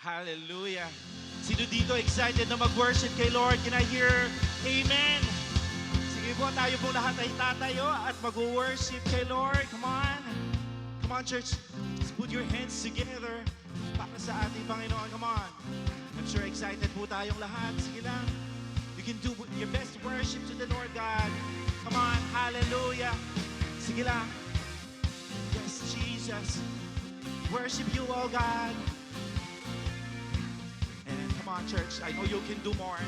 Hallelujah. Sino dito excited na mag-worship kay Lord? Can I hear amen? Sige po, tayo po lahat ay tatayo at mag-worship kay Lord. Come on. Come on, church. Let's put your hands together para sa ating Panginoon. Come on. I'm sure excited po tayong lahat. Sige lang. You can do your best worship to the Lord God. Come on. Hallelujah. Sige lang. Yes, Jesus. Worship you, oh God. And come on, church. I know you can do more.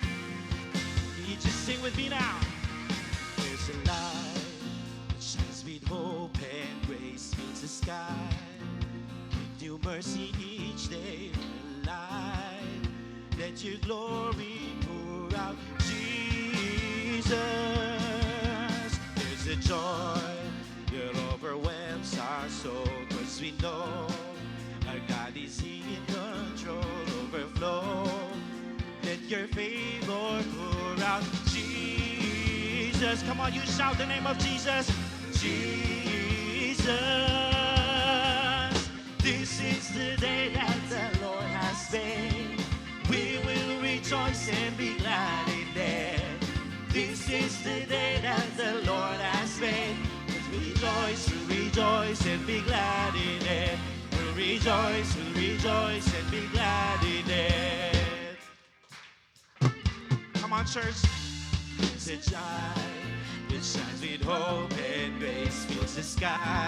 Can you just sing with me now? There's a light that shines with hope and grace fills the sky. With new mercy each day we're alive. Let your glory pour out, Jesus. There's a joy that overwhelms our soul, 'cause we know our God is in control. Overflow, let your favor pour out, Jesus. Come on, you shout the name of Jesus. Jesus. This is the day that the Lord has made. We will rejoice and be glad in it. This is the day that the Lord has made. We'll rejoice and be glad in it. We'll rejoice and be glad in it. Come on, church. It's a child that shines with hope and grace fills the sky.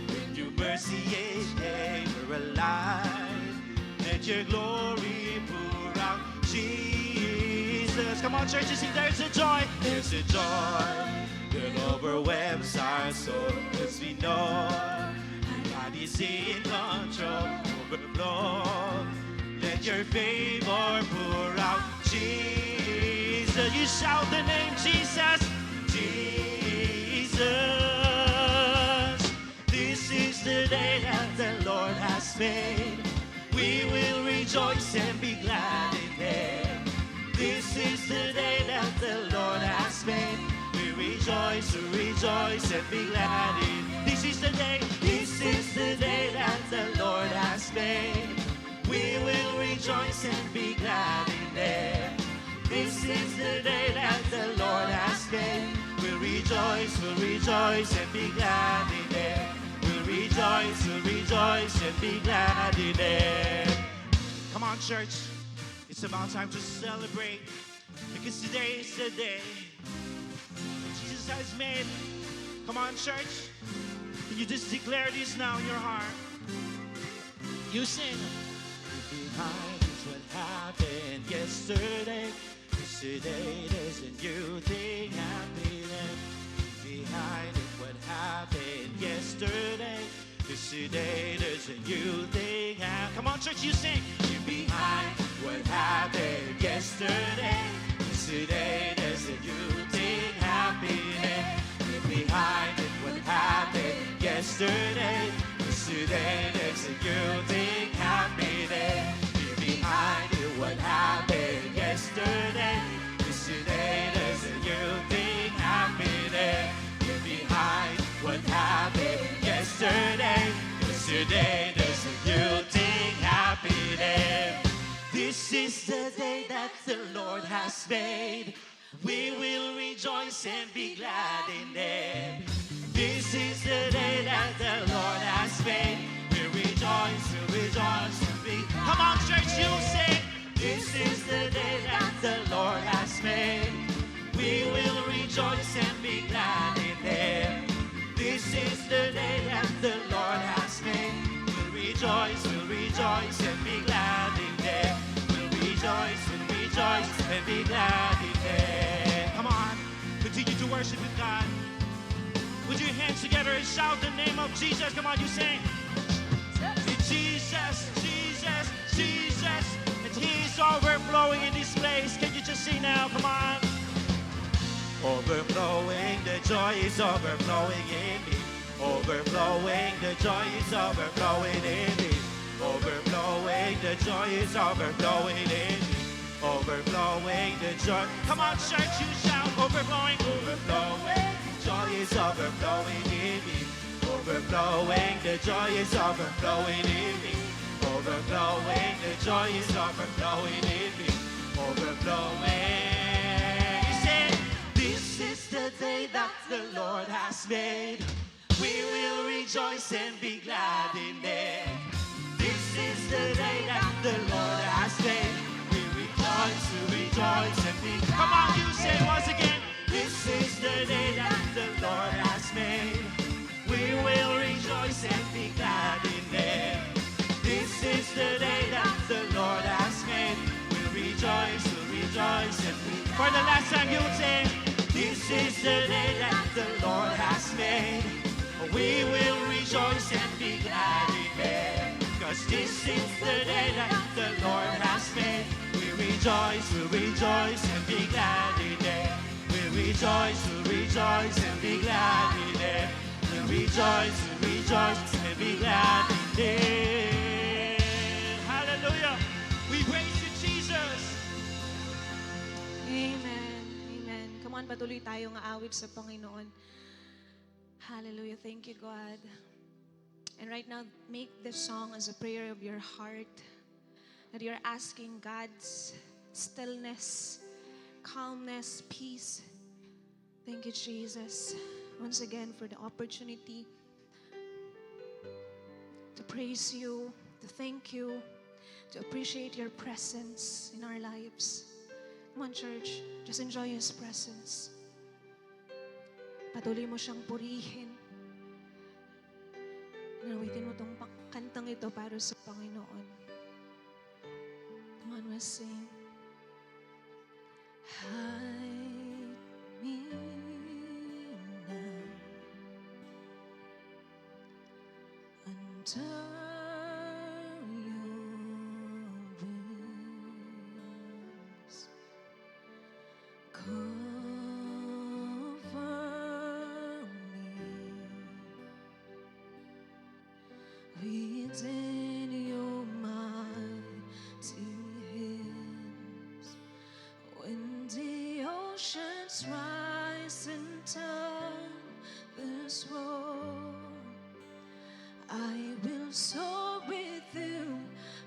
With your mercy each day we're alive. Let your glory pour out, Jesus. Come on, church, you see there's a joy. There's a joy that overwhelms our soul, 'cause we know God is in control. Overflow, let your favor pour out, Jesus. You shout the name Jesus. Jesus. This is the day that the Lord has made. We will rejoice and be glad in it. This is the day that the Lord has made. We rejoice and be glad in it. This is the day that the Lord has made. We will rejoice and be glad in it. This is the day that the Lord has made. We'll rejoice and be glad in it. We'll rejoice and be glad in it. Come on, church. It's about time to celebrate, because today is the day that Jesus has made. Come on, church. Can you just declare this now in your heart? You sing. Behind is what happened yesterday. Today there's a new thing happening. Behind it what happened yesterday. Today there's a new thing happening. Come on, church, you sing. You're behind what happened yesterday. Today there's a new thing happening. You're behind it what happened yesterday. Today there's a new thing happening. You're behind it what happened yesterday. Today there's a new thing happening. You're behind what happened yesterday. Today there's a new thing happening. This is the day that the Lord has made. We will rejoice and be glad in it. This is the day that the Lord has made. We rejoice and be. Come on, church, you sing. This is the day that the Lord has made. We will rejoice and be glad in it. This is the day that the Lord has made. We'll rejoice and be glad in it. We'll rejoice and be glad in it. Come on, continue to worship with God. Put your hands together and shout the name of Jesus. Come on, you sing. Jesus, Jesus, Jesus. And He's overflowing in this place. Can you just sing now? Come on. Overflowing, the joy is overflowing in me. Overflowing, the joy is overflowing in me. Overflowing, the joy is overflowing in me. Overflowing, the joy. Come on, church, you shout. Overflowing, overflowing. Joy is overflowing in me. Overflowing, the joy is overflowing in me. Overflowing, the joy is overflowing in me. Overflowing. He said, this is the day that the Lord has made. We will rejoice and be glad in it. This is the day that the Lord has made. We rejoice and be glad. Come on, you say it once again. This is the day that the Lord has made. We will rejoice and be glad in it. This is the day that the Lord has made. We'll rejoice and be glad. For the last time you would say, this is the day that the Lord has made. We will rejoice and be glad in it. Cause this is the day that the Lord has made. We rejoice and be glad in it. We rejoice and be glad in it. We rejoice and be glad in it. Hallelujah. We praise you, Jesus. Amen. Amen. Come on, patuloy tayong aawit sa Panginoon. Hallelujah. Thank you, God. And right now, make this song as a prayer of your heart, that you're asking God's stillness, calmness, peace. Thank you, Jesus, once again for the opportunity to praise you, to thank you, to appreciate your presence in our lives. Come on, church, just enjoy His presence. Patuloy mo siyang purihin. Nawitin mo tong kantang ito para sa Panginoon. Come on, let's sing. Hide me now under your wings. Cover me within your mighty hands. When the oceans rise and thunders roar, I will soar with you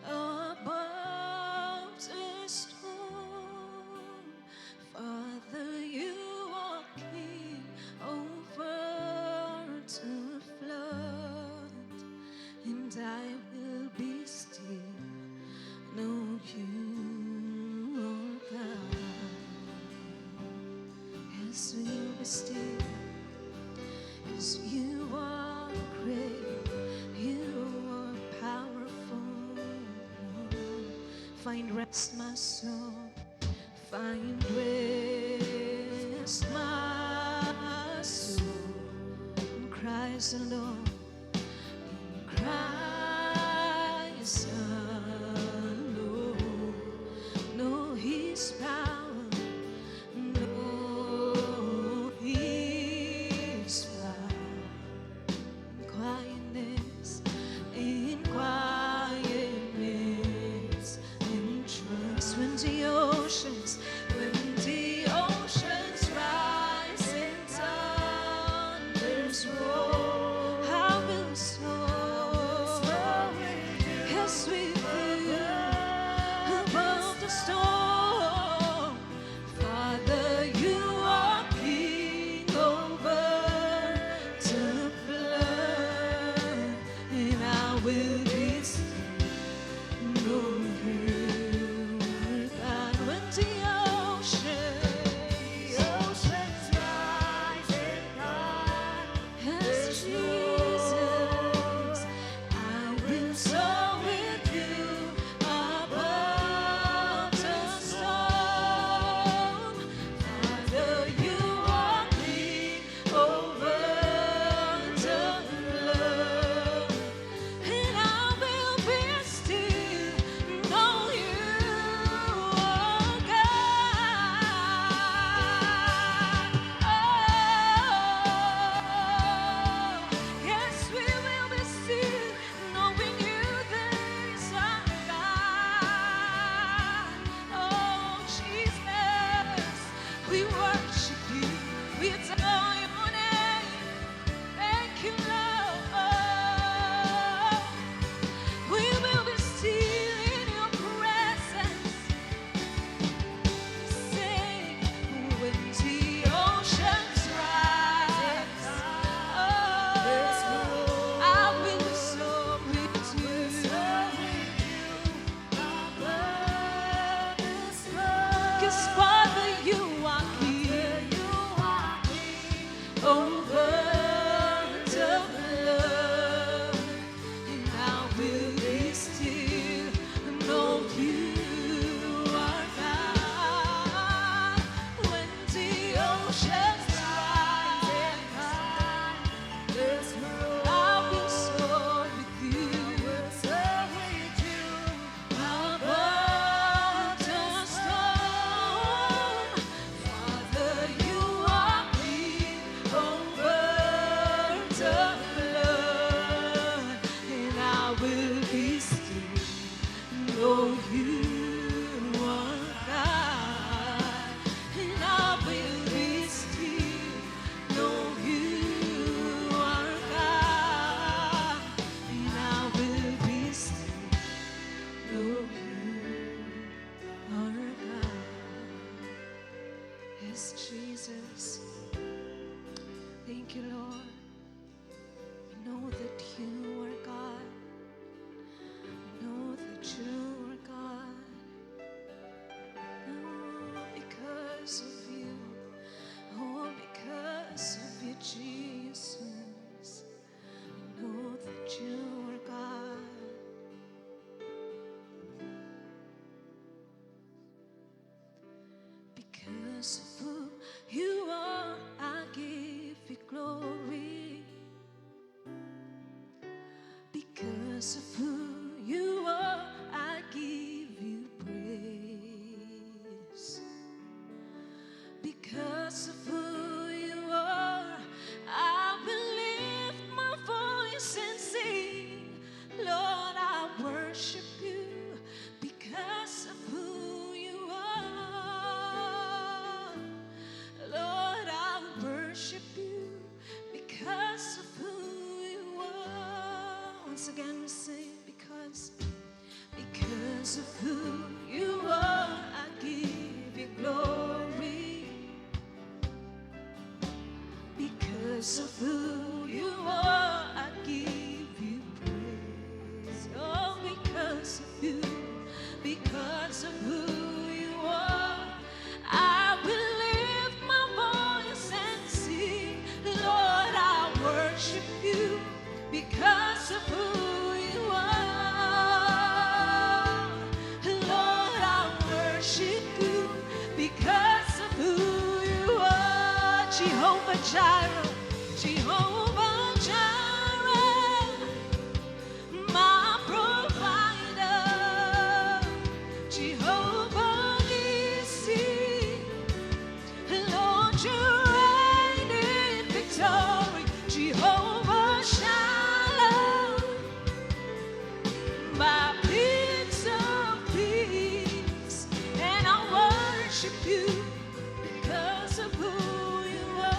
above the storm. Father, you are king over the flood, and I will be still, know you are God. Yes, we will be still, yes, you are great, you are powerful. Find rest, my soul, find rest, my soul, in Christ alone. Christ alone, know His power, know His power. In quietness, in trust. When the oceans rise and thunders roar, I will soar, yes, with you above the storm. Father, you are king over the flood, and I will be still, know you are God. When the oceans rise and thunders, yes, Jesus, I will soar with you above the storm. Father, you are king over the flood, and I be still, know you are God. And I will be still, know you are God. And I will be still, know you are God. Yes, Jesus. Thank you, Lord. I know that you are God. I know that you are God. Oh, because of you. Oh, because of you, Jesus. I know that you are God. Because of who you are, I give you glory. Because of who you are, I give you praise. Because of who you are, I will lift my voice and sing. Lord, I worship you because of who you are. Lord, I worship you because of who you are. Once again we sing because of who you are, I give you glory. Because of who you are, I give you praise. Oh, because of you, because of who you are, I will lift my voice and sing. Lord, I worship you because of who you are. Lord, I worship you because of who you are. Jehovah Jireh, Jehovah Jireh, my provider. Jehovah Nissi, Lord, you reign in victory. Jehovah Shalom, my Prince of Peace, and I worship you because of who you are.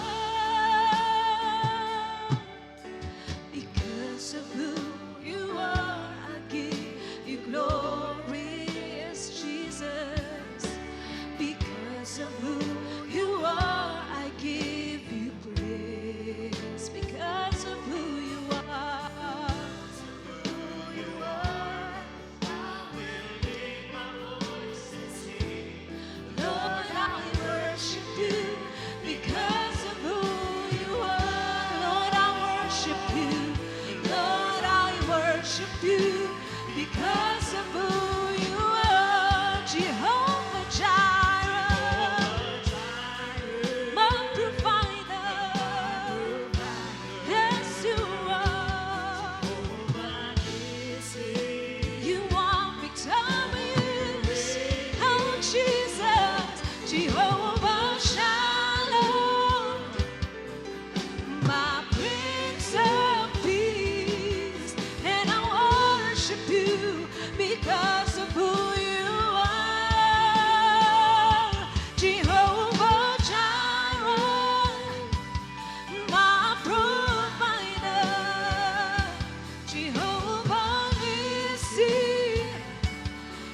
Because of who you are, I give you glory, yes, Jesus. Because of who you are, I give you praise. Because of who you are. Lord, I worship you because of who you are. Lord, I worship you. Lord, I worship you because of who you are. Jehovah Jireh, my provider. Yes, you are. You are victorious. Oh, Jesus, Jehovah Shalom, my Prince of Peace, and I worship you because of who you are. Jehovah Jireh, my provider. Jehovah Nissi,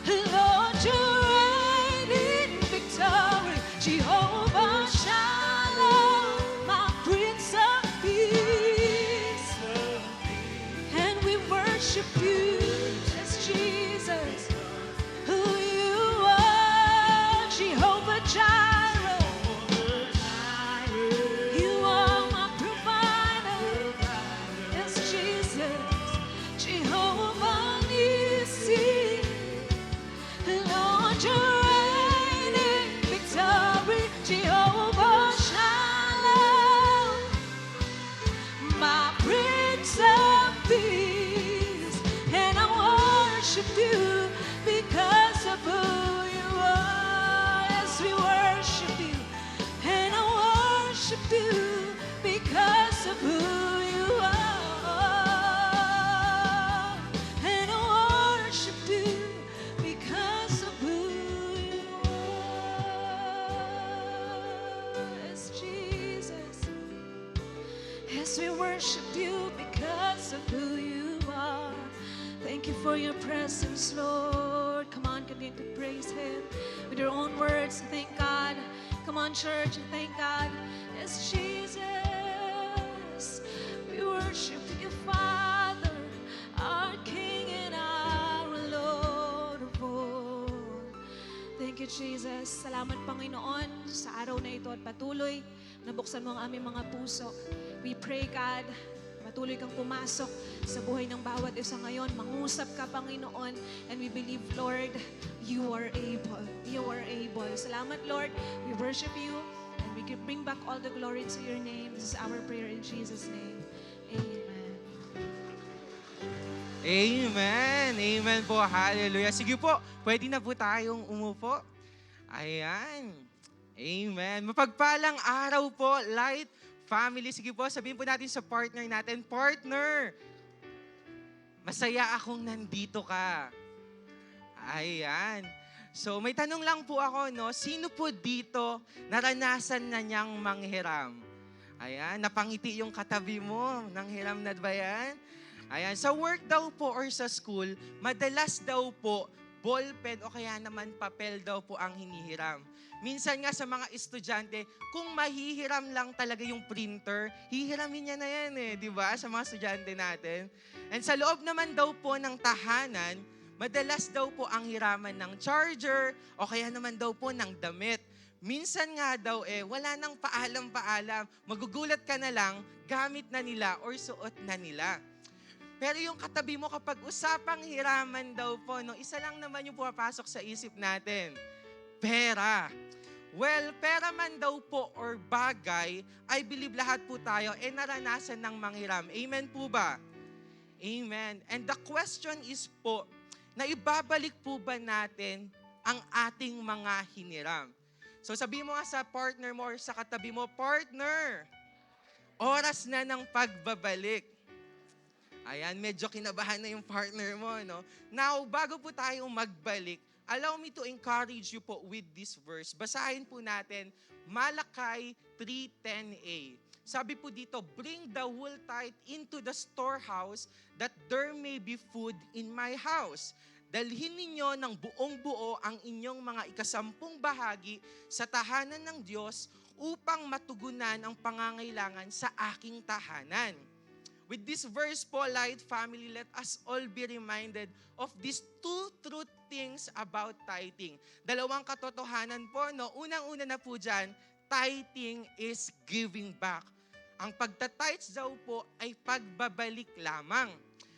Lord, you reign in victory. Jehovah Shalom, my Prince of Peace, and we worship you as Jesus, who you are. Jehovah Jireh, you are my provider. Yes, Jesus, Jehovah Nissi, Lord, you reign in victory. Jehovah Shalom, my Prince of Peace, and I worship you because of who you are. Yes, we worship you, and I worship you because of who you are. And I Thank you for your presence, Lord. Come on, continue to praise Him with your own words. Thank God. Come on, church, thank God. Yes, Jesus. We worship you, Father, our King and our Lord of all. Thank you, Jesus. Salamat, Panginoon, sa araw na ito at patuloy nabuksan mo ang aming mga puso. We pray, God, patuloy kang pumasok sa buhay ng bawat isa ngayon. Mangusap ka, Panginoon, and we believe, Lord, you are able. You are able. Salamat, Lord. We worship you, and we bring back all the glory to your name. This is our prayer in Jesus' name. Amen. Amen. Amen po. Hallelujah. Sige po, pwede na po tayong umupo. Ayan. Amen. Mapagpalang araw po, Light Family. Sige po, sabihin po natin sa partner natin, partner, masaya akong nandito ka. Ayan. So, may tanong lang po ako, no? Sino po dito naranasan na niyang manghiram? Ayan, napangiti yung katabi mo. Nanghiram na ba yan? Ayan, sa work daw po or sa school, madalas daw po, ballpen o kaya naman papel daw po ang hinihiram. Minsan nga sa mga estudyante, kung mahihiram lang talaga yung printer, hihiramin niya na yan di ba? Sa mga estudyante natin. And sa loob naman daw po ng tahanan, madalas daw po ang hiraman ng charger o kaya naman daw po ng damit. Minsan nga daw wala nang paalam-paalam. Magugulat ka na lang, gamit na nila or suot na nila. Pero yung katabi mo kapag usapang hiraman daw po, no, isa lang naman yung pumapasok sa isip natin. Pera. Well, pera man daw po or bagay, I believe lahat po tayo naranasan ng manghiram. Amen po ba? Amen. And the question is po, naibabalik po ba natin ang ating mga hiniram? So sabi mo nga sa partner mo or sa katabi mo, partner, oras na ng pagbabalik. Ayan, medyo kinabahan na yung partner mo, no? Now, bago po tayong magbalik, allow me to encourage you po with this verse. Basahin po natin, Malakay 3:10a. Sabi po dito, bring the whole tithe into the storehouse that there may be food in my house. Dalhin ninyo ng buong buo ang inyong mga ikasampung bahagi sa tahanan ng Diyos upang matugunan ang pangangailangan sa aking tahanan. With this verse po, Light Family, let us all be reminded of these two truth things about tithing. Dalawang katotohanan po, no? Unang-una na po dyan, tithing is giving back. Ang pagta-tithes daw po ay pagbabalik lamang.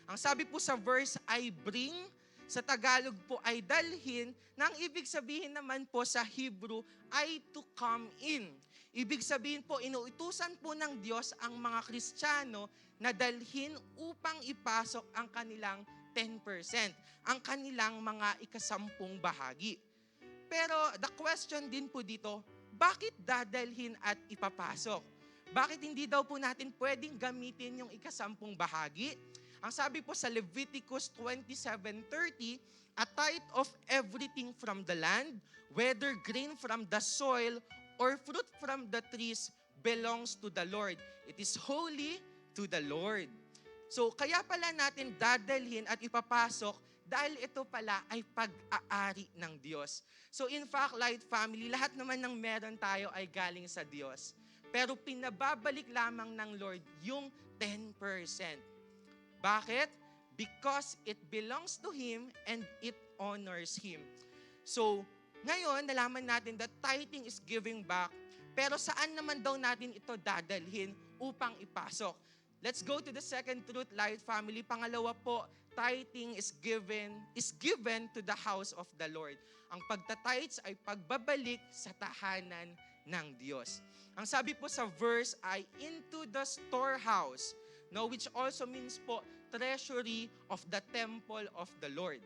Ang sabi po sa verse ay bring, sa Tagalog po ay dalhin, nang ibig sabihin naman po sa Hebrew ay to come in. Ibig sabihin po, inuutusan po ng Diyos ang mga Kristiyano na dalhin upang ipasok ang kanilang 10%, ang kanilang mga ikasampung bahagi. Pero the question din po dito, bakit dadalhin at ipapasok? Bakit hindi daw po natin pwedeng gamitin yung ikasampung bahagi? Ang sabi po sa Leviticus 27:30, a tithe of everything from the land, whether grain from the soil or fruit from the trees, belongs to the Lord. It is holy to the Lord. So, kaya pala natin dadalhin at ipapasok dahil ito pala ay pag-aari ng Diyos. So, in fact, Light Family, lahat naman ng meron tayo ay galing sa Diyos. Pero pinababalik lamang ng Lord yung 10%. Bakit? Because it belongs to Him and it honors Him. So, ngayon, nalaman natin that tithing is giving back. Pero saan naman daw natin ito dadalhin upang ipasok? Let's go to the second truth, Light Family. Pangalawa po, tithing is given to the house of the Lord. Ang pagta-tithes ay pagbabalik sa tahanan ng Diyos. Ang sabi po sa verse ay into the storehouse, no, which also means po treasury of the temple of the Lord.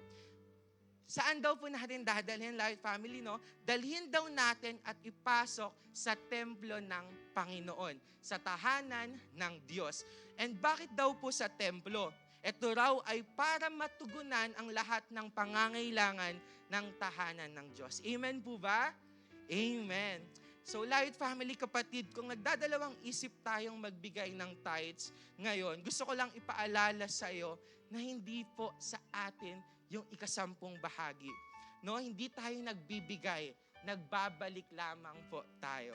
Saan daw po natin dadalhin, Light Family, no? Dalhin daw natin at ipasok sa templo ng Panginoon, sa tahanan ng Diyos. And bakit daw po sa templo? Ito raw ay para matugunan ang lahat ng pangangailangan ng tahanan ng Diyos. Amen po ba? Amen. So, Light Family, kapatid, kung nagdadalawang isip tayong magbigay ng tithes ngayon, gusto ko lang ipaalala sa iyo na hindi po sa atin yung ikasampung bahagi. No, hindi tayo nagbibigay, nagbabalik lamang po tayo.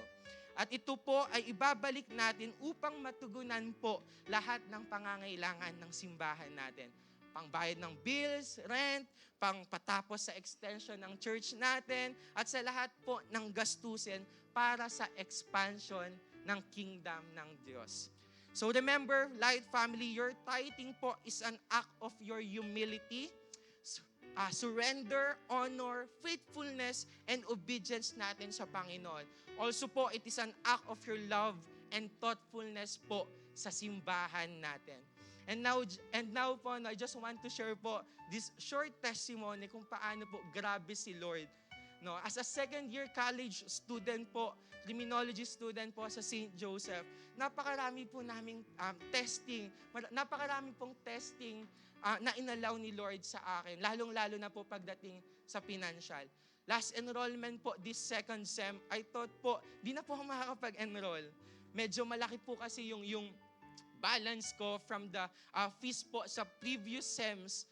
At ito po ay ibabalik natin upang matugunan po lahat ng pangangailangan ng simbahan natin. Pangbayad ng bills, rent, pangpatapos sa extension ng church natin, at sa lahat po ng gastusin para sa expansion ng kingdom ng Diyos. So remember, Light Family, your tithing po is an act of your humility, surrender, honor, faithfulness, and obedience natin sa Panginoon. Also po, it is an act of your love and thoughtfulness po sa simbahan natin. And now po, I just want to share po this short testimony kung paano po grabe si Lord. No, as a second-year college student po, criminology student po sa St. Joseph, napakarami po naming napakarami pong testing na inalaw ni Lord sa akin, lalong-lalo na po pagdating sa financial. Last enrollment po, this second sem, I thought po, di na po ako makakapag-enroll. Medyo malaki po kasi yung balance ko from the fees po sa previous sems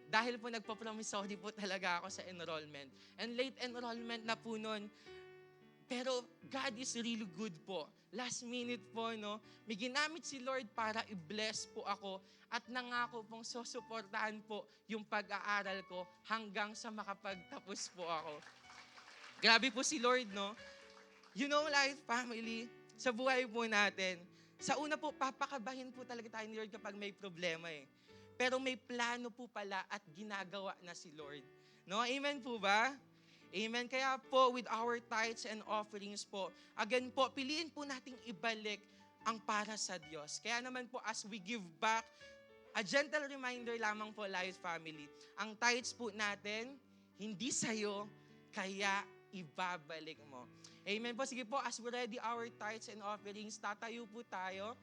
dahil po nagpa-promissory po talaga ako sa enrollment. And late enrollment na po nun. Pero God is really good po. Last minute po, no, may ginamit si Lord para i-bless po ako at nangako pong susuportahan po yung pag-aaral ko hanggang sa makapagtapos po ako. Grabe po si Lord, no? You know, Life Family, sa buhay po natin, sa una po, papakabahin po talaga tayo ni Lord kapag may problema eh. Pero may plano po pala at ginagawa na si Lord. No? Amen po ba? Amen. Kaya po, with our tithes and offerings po, again po, piliin po nating ibalik ang para sa Diyos. Kaya naman po, as we give back, a gentle reminder lamang po, Life Family, ang tithes po natin, hindi sa'yo, kaya ibabalik mo. Amen po. Sige po, as we ready our tithes and offerings, tatayo po tayo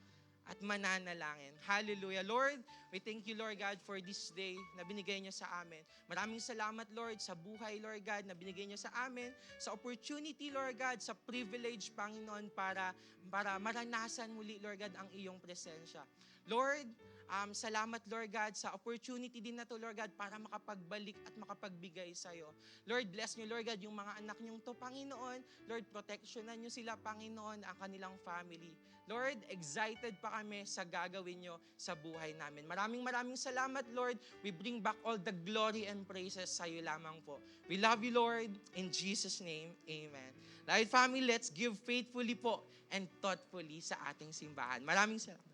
at mananalangin. Hallelujah. Lord, we thank you, Lord God, for this day na binigay niyo sa amin. Maraming salamat, Lord, sa buhay, Lord God, na binigay niyo sa amin, sa opportunity, Lord God, sa privilege, Panginoon, para maranasan muli, Lord God, ang iyong presensya. Lord, salamat, Lord God, sa opportunity din na to, Lord God, para makapagbalik at makapagbigay sa'yo. Lord, bless niyo, Lord God, yung mga anak niyong to, Panginoon. Lord, protectionan niyo sila, Panginoon, ang kanilang family. Lord, excited pa kami sa gagawin niyo sa buhay namin. Maraming salamat, Lord. We bring back all the glory and praises sa'yo lamang po. We love you, Lord. In Jesus' name, amen. Light Family, let's give faithfully po and thoughtfully sa ating simbahan. Maraming salamat.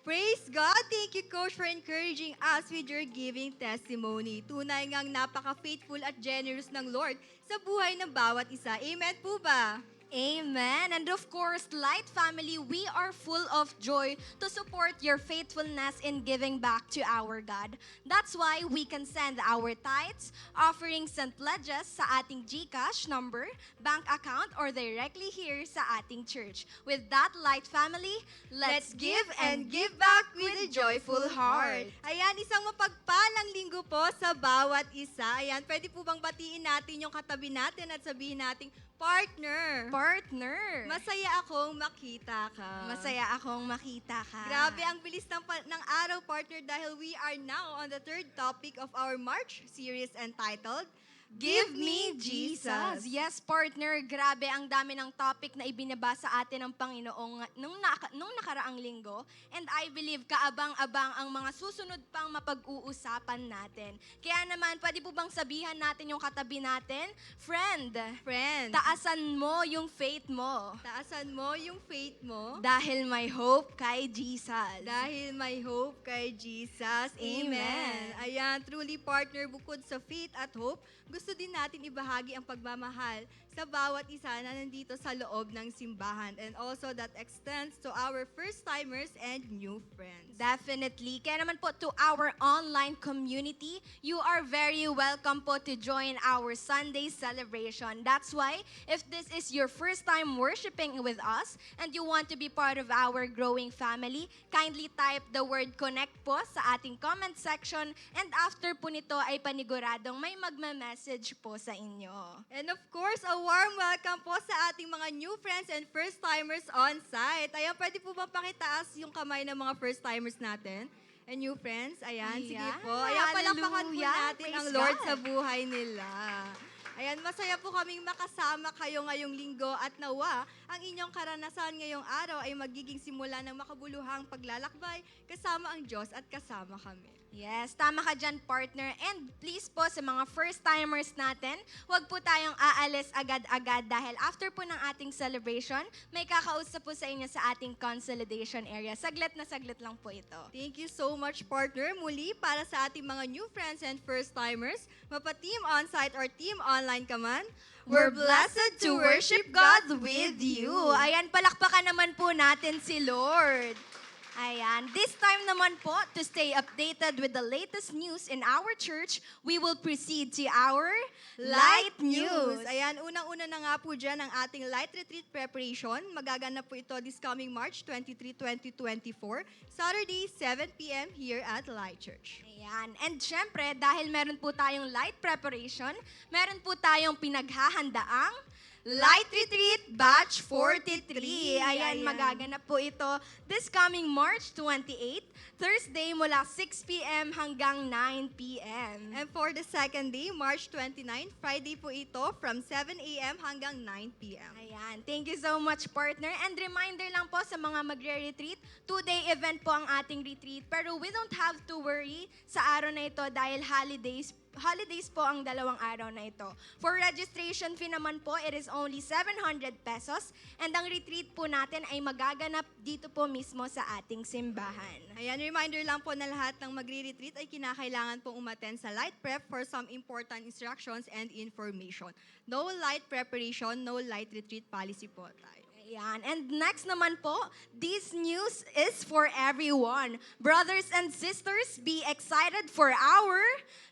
Praise God! Thank you, Coach, for encouraging us with your giving testimony. Tunay ngang napaka-faithful at generous ng Lord sa buhay ng bawat isa. Amen po ba? Amen. And of course, Light Family, we are full of joy to support your faithfulness in giving back to our God. That's why we can send our tithes, offerings, and pledges sa ating GCash number, bank account, or directly here sa ating church. With that, Light Family, let's give and give back with a joyful heart. Ayan, isang mapagpalang linggo po sa bawat isa. Ayan, pwede po bang batiin natin yung katabi natin at sabihin natin, partner. Masaya akong makita ka. Masaya akong makita ka. Grabe, ang bilis ng araw, partner, dahil we are now on the third topic of our March series entitled, Give Me Jesus. Yes, partner, grabe ang dami ng topic na ibinaba sa atin ng Panginoong nung nakaraang linggo. And I believe kaabang-abang ang mga susunod pang mapag-uusapan natin. Kaya naman, pwede po bang sabihan natin yung katabi natin? Friend, taasan mo yung faith mo. Taasan mo yung faith mo. Dahil may hope kay Jesus. Dahil may hope kay Jesus. Amen. Ayan, truly, partner, bukod sa faith at hope, gusto din natin ibahagi ang pagmamahal sa bawat isa na nandito sa loob ng simbahan, and also that extends to our first-timers and new friends. Definitely. Kaya naman po to our online community, you are very welcome po to join our Sunday celebration. That's why, if this is your first time worshiping with us and you want to be part of our growing family, kindly type the word connect po sa ating comment section, and after po nito ay paniguradong may magma-message po sa inyo. And of course, a warm welcome po sa ating mga new friends and first-timers on site. Ayan, pwede po bang pakitaas yung kamay ng mga first-timers natin? And new friends, ayan, sige Ayan, po. Ayan, palakpakan po hallelujah. natin ang Praise Lord God. sa buhay nila. Ayan, masaya po kaming makasama kayo ngayong linggo at nawa ang inyong karanasan ngayong araw ay magiging simula ng makabuluhang paglalakbay kasama ang Diyos at kasama kami. Yes, tama ka dyan, partner. And please po sa mga first-timers natin, huwag po tayong aalis agad-agad dahil after po ng ating celebration, may kakausap po sa inyo sa ating consolidation area. Saglit na saglit lang po ito. Thank you so much, partner. Muli, para sa ating mga new friends and first-timers, mapa-team on-site or team online ka man, We're blessed to worship God with you. Ayan, palakpakan naman po natin si Lord. Ayan, this time naman po, to stay updated with the latest news in our church, we will proceed to our Light News. Ayan, unang-una na nga po dyan ang ating Light Retreat preparation. Magaganap po ito this coming March 23, 2024, Saturday, 7 p.m. here at Light Church. Ayan, and syempre, dahil meron po tayong light preparation, meron po tayong pinaghahandaang Light Retreat Batch 43. Ayan, Ayan. magaganap po ito this coming March 28, Thursday mula 6 p.m. hanggang 9 p.m. And for the second day, March 29, Friday po ito from 7 a.m. hanggang 9 p.m. Ayan, thank you so much, partner. And reminder lang po sa mga magre-retreat, 2-day event po ang ating retreat. Pero we don't have to worry sa araw na ito dahil holidays po ang dalawang araw na ito. For registration fee naman po, it is only 700 pesos. And ang retreat po natin ay magaganap dito po mismo sa ating simbahan. Ayan, reminder lang po na lahat ng magre-retreat ay kinakailangan pong umattend sa light prep for some important instructions and information. No light preparation, no light retreat policy po tayo. Ayan. And next naman po, this news is for everyone. Brothers and sisters, be excited for our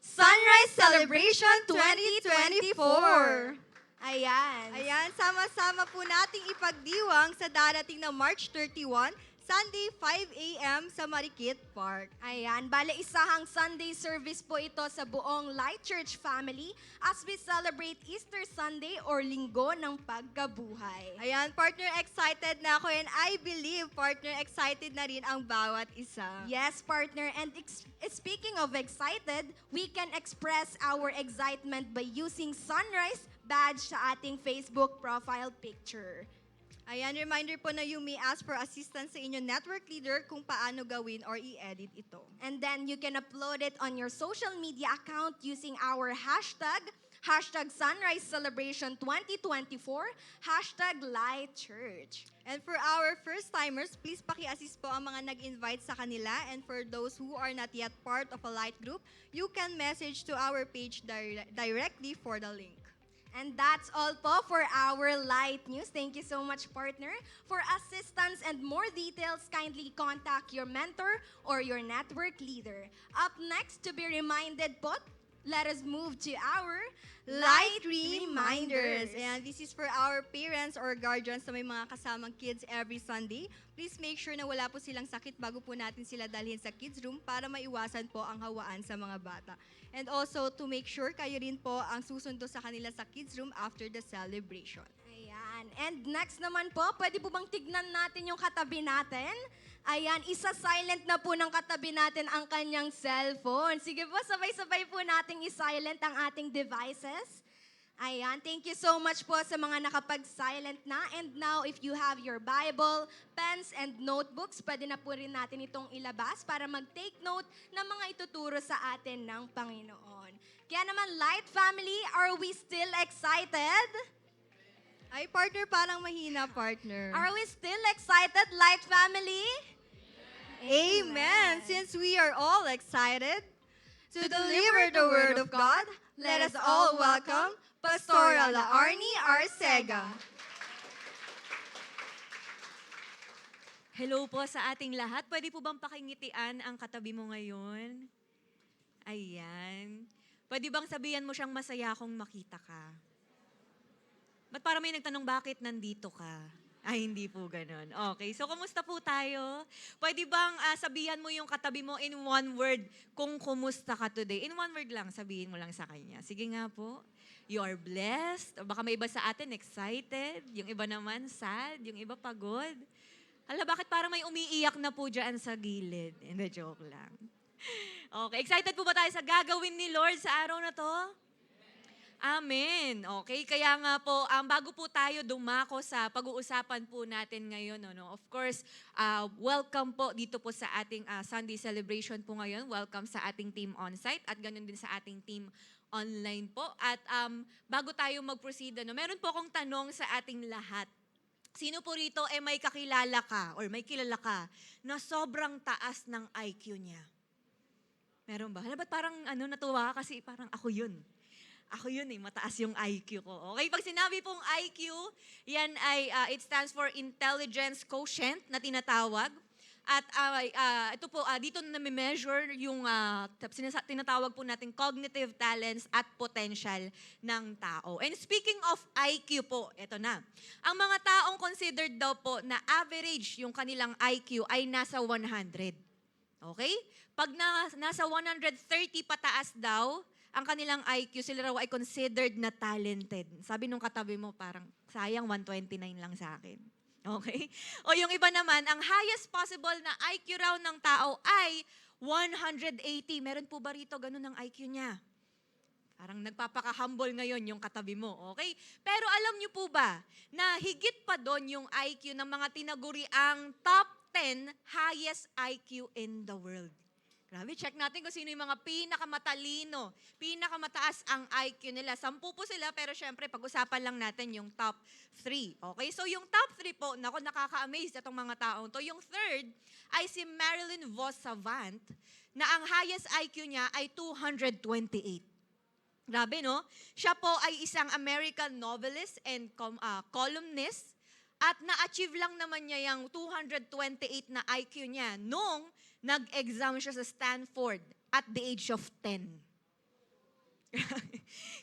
Sunrise Celebration 2024. Ayan. Ayan, sama-sama po nating ipagdiwang sa darating na March 31, Sunday, 5 a.m. sa Marikit Park. Ayan, bale isahang Sunday service po ito sa buong Light Church family as we celebrate Easter Sunday or Linggo ng Pagkabuhay. Ayan, partner, excited na ako and I believe, partner, excited na rin ang bawat isa. Yes, partner. And speaking of excited, we can express our excitement by using Sunrise badge sa ating Facebook profile picture. Ayan, reminder po na you may ask for assistance sa inyong network leader kung paano gawin or i-edit ito. And then you can upload it on your social media account using our hashtag Sunrise Celebration 2024, Light Church. And for our first-timers, please paki-assist po ang mga nag-invite sa kanila. And for those who are not yet part of a light group, you can message to our page directly for the link. And that's all po for our Light News. Thank you so much, partner. For assistance and more details, kindly contact your mentor or your network leader. Up next, to be reminded po, let us move to our Light Reminders. And this is for our parents or guardians na may mga kasamang kids every Sunday. Please make sure na wala po silang sakit bago po natin sila dalhin sa kids room para maiwasan po ang hawaan sa mga bata. And also to make sure kayo rin po ang susundo sa kanila sa kids room after the celebration. Ayan. And next naman po, pwede po bang tignan natin yung katabi natin? Ayan, isa-silent na po ng katabi natin ang kanyang cellphone. Sige po, sabay-sabay po nating i-silent ang ating devices. Ayan, thank you so much po sa mga nakapag-silent na. And now, if you have your Bible, pens, and notebooks, pwede na po rin natin itong ilabas para mag-take note ng mga ituturo sa atin ng Panginoon. Kaya naman, Light Family, are we still excited? Ay, partner, parang mahina, partner. Are we still excited, Light Family? Amen. Since we are all excited to deliver the Word of God, let us all welcome Pastora Arnie Arcega. Hello po sa ating lahat. Pwede po bang pakingitian ang katabi mo ngayon? Ayan. Pwede bang sabihan mo siyang masaya akong makita ka? Ba't para may nagtanong bakit nandito ka? Ay, hindi po ganun. Okay, so kumusta po tayo? Pwede bang sabihan mo yung katabi mo in one word kung kumusta ka today? In one word lang, sabihin mo lang sa kanya. Sige nga po. You are blessed. O baka may iba sa atin excited. Yung iba naman sad. Yung iba pagod. Hala, bakit parang may umiiyak na po dyan sa gilid? Hindi, joke lang. Okay, excited po ba tayo sa gagawin ni Lord sa araw na to? Amen. Okay, kaya nga po, bago po tayo dumako sa pag-uusapan po natin ngayon, no? Of course, welcome po dito po sa ating Sunday celebration po ngayon. Welcome sa ating team on-site at ganun din sa ating team online po. At bago tayo mag-proceed, meron po akong tanong sa ating lahat. Sino po rito may kakilala ka or may kilala ka na sobrang taas ng IQ niya? Meron ba? Hala, ba't parang natuwa ka kasi parang ako yun. Ako yun mataas yung IQ ko. Okay, pag sinabi pong IQ, yan ay, it stands for Intelligence Quotient na tinatawag. At ito po, dito na measure yung tinatawag po natin cognitive talents at potential ng tao. And speaking of IQ po, ito na. Ang mga taong considered daw po na average yung kanilang IQ ay nasa 100. Okay? Pag nasa 130 pataas daw, ang kanilang IQ, sila raw ay considered na talented. Sabi nung katabi mo, parang sayang 129 lang sa akin. Okay? O yung iba naman, ang highest possible na IQ raw ng tao ay 180. Meron po ba rito ganun ang IQ niya? Parang nagpapaka-humble ngayon yung katabi mo, okay? Pero alam niyo po ba na higit pa doon yung IQ ng mga tinaguriang top 10 highest IQ in the world? Grabe, check natin kung sino yung mga pinakamatalino, pinakamataas ang IQ nila. 10 po sila, pero syempre, pag-usapan lang natin yung top 3. Okay, so yung top 3 po, nakaka-amaze itong mga taong to. Yung third ay si Marilyn Vos Savant, na ang highest IQ niya ay 228. Grabe, no? Siya po ay isang American novelist and columnist, at na-achieve lang naman niya yung 228 na IQ niya nung nag-exam siya sa Stanford at the age of 10.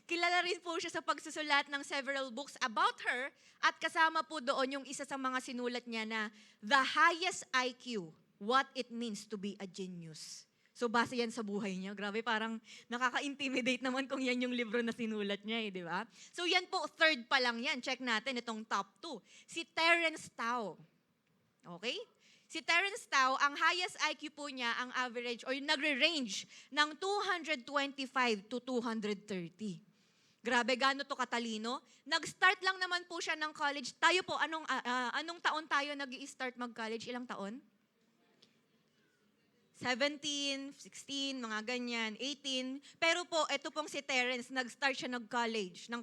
Kilala rin po siya sa pagsusulat ng several books about her at kasama po doon yung isa sa mga sinulat niya na The Highest IQ, What It Means to Be a Genius. So base yan sa buhay niya. Grabe, parang nakaka-intimidate naman kung yan yung libro na sinulat niya, di ba? So yan po, third pa lang yan. Check natin itong top 2. Si Terence Tao. Okay? Si Terence Tao, ang highest IQ po niya, ang average, or yung nagre-range ng 225 to 230. Grabe, gaano to katalino? Nag-start lang naman po siya ng college. Tayo po, anong taon tayo nag-i-start mag-college? Ilang taon? 17, 16, mga ganyan, 18. Pero po, ito pong si Terence, nag-start siya ng college ng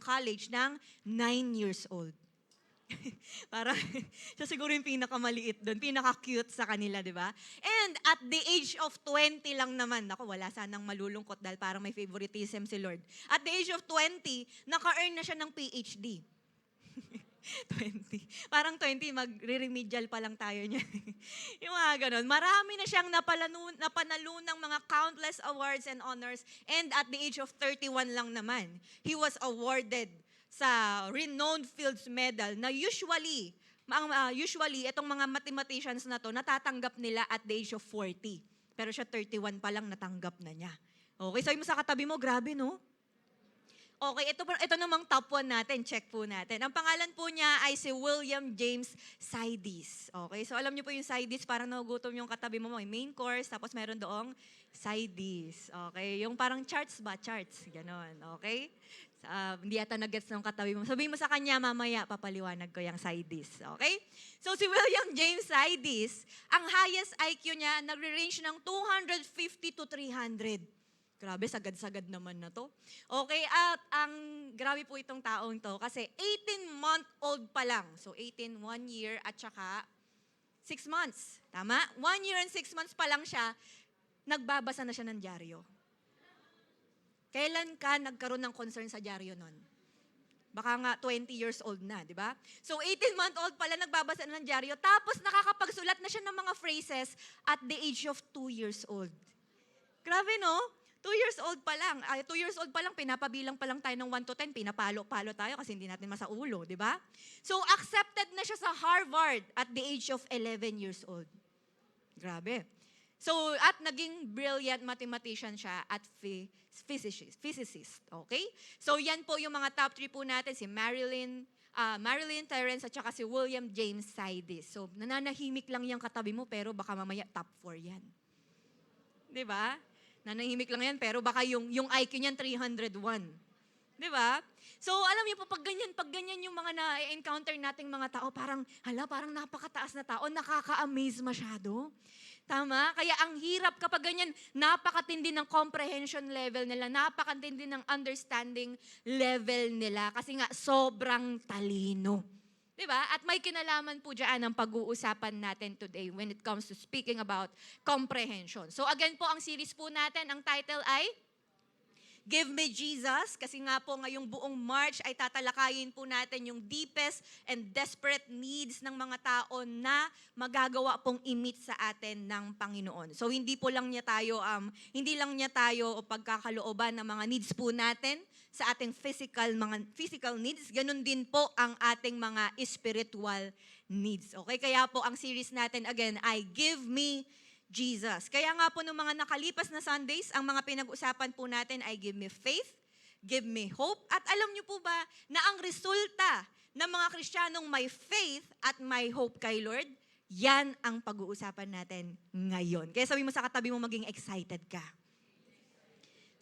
9 years old. Parang, siya siguro yung pinakamaliit doon, pinaka-cute sa kanila, di ba? And at the age of 20 lang naman, ako wala sanang malulungkot dahil parang may favoritism si Lord. At the age of 20, naka-earn na siya ng PhD. 20. Parang 20, magre-remedial pa lang tayo niya. Yung mga ganun. Marami na siyang napanalunang mga countless awards and honors. And at the age of 31 lang naman, he was awarded sa renowned Fields Medal na usually, itong mga mathematicians na to, natatanggap nila at the age of 40. Pero siya 31 pa lang natanggap na niya. Okay, sabi mo sa katabi mo, grabe no? Okay, ito namang top 1 natin. Check po natin. Ang pangalan po niya ay si William James Sidis. Okay, so alam niyo po yung Sidis, parang nagugutom yung katabi mo. May main course, tapos meron doong Sidis. Okay, yung parang charts ba? Charts. Ganon. Okay? Hindi yata nag-gets ng katabi mo. Sabihin mo sa kanya, mamaya papaliwanag ko yung Sidis. Okay? So si William James Sidis, ang highest IQ niya, nagre-range ng 250 to 300. Grabe, sagad-sagad naman na to. Okay, at grabe po itong taong to kasi 18-month-old pa lang. So 18, 1 year at saka 6 months. Tama? 1 year and 6 months pa lang siya, nagbabasa na siya ng dyaryo. Kailan ka nagkaroon ng concern sa dyaryo nun? Baka nga 20 years old na, di ba? So 18-month-old pala nagbabasa na ng dyaryo, tapos nakakapagsulat na siya ng mga phrases at the age of 2 years old. Grabe, no? 2 years old pa lang. 2 years old pa lang, pinapabilang pa lang tayo ng 1 to 10, pinapalo-palo tayo kasi hindi natin masaulo, di ba? So, accepted na siya sa Harvard at the age of 11 years old. Grabe. So, at naging brilliant mathematician siya at physicist. Okay? So, yan po yung mga top 3 po natin, si Marilyn Terence at saka si William James Sidis. So, nananahimik lang yung katabi mo pero baka mamaya top 4 yan. Di ba? Nanahimik lang yan, pero baka yung IQ niyan 301. Di ba? So, alam niyo po, pag ganyan yung mga na-encounter nating mga tao, parang napakataas na tao, nakaka-amaze masyado. Tama? Kaya ang hirap kapag ganyan, napakatindi ng comprehension level nila, napakatindi ng understanding level nila, kasi nga, sobrang talino. Diba? At may kinalaman po dyan ang pag-uusapan natin today when it comes to speaking about comprehension. So again po, ang series po natin, ang title ay Give Me Jesus, kasi nga po ngayong buong March ay tatalakayin po natin yung deepest and desperate needs ng mga tao na magagawa pong i-meet sa atin ng Panginoon. So hindi lang niya tayo o pagkakalooban ng mga needs po natin sa ating physical needs, ganun din po ang ating mga spiritual needs. Okay? Kaya po ang series natin again ay Give Me Jesus. Kaya nga po nung mga nakalipas na Sundays, ang mga pinag-usapan po natin ay Give Me Faith, Give Me Hope, at alam niyo po ba na ang resulta ng mga Kristiyanong may faith at may hope kay Lord, yan ang pag-uusapan natin ngayon. Kaya sabi mo sa katabi mo, maging excited ka.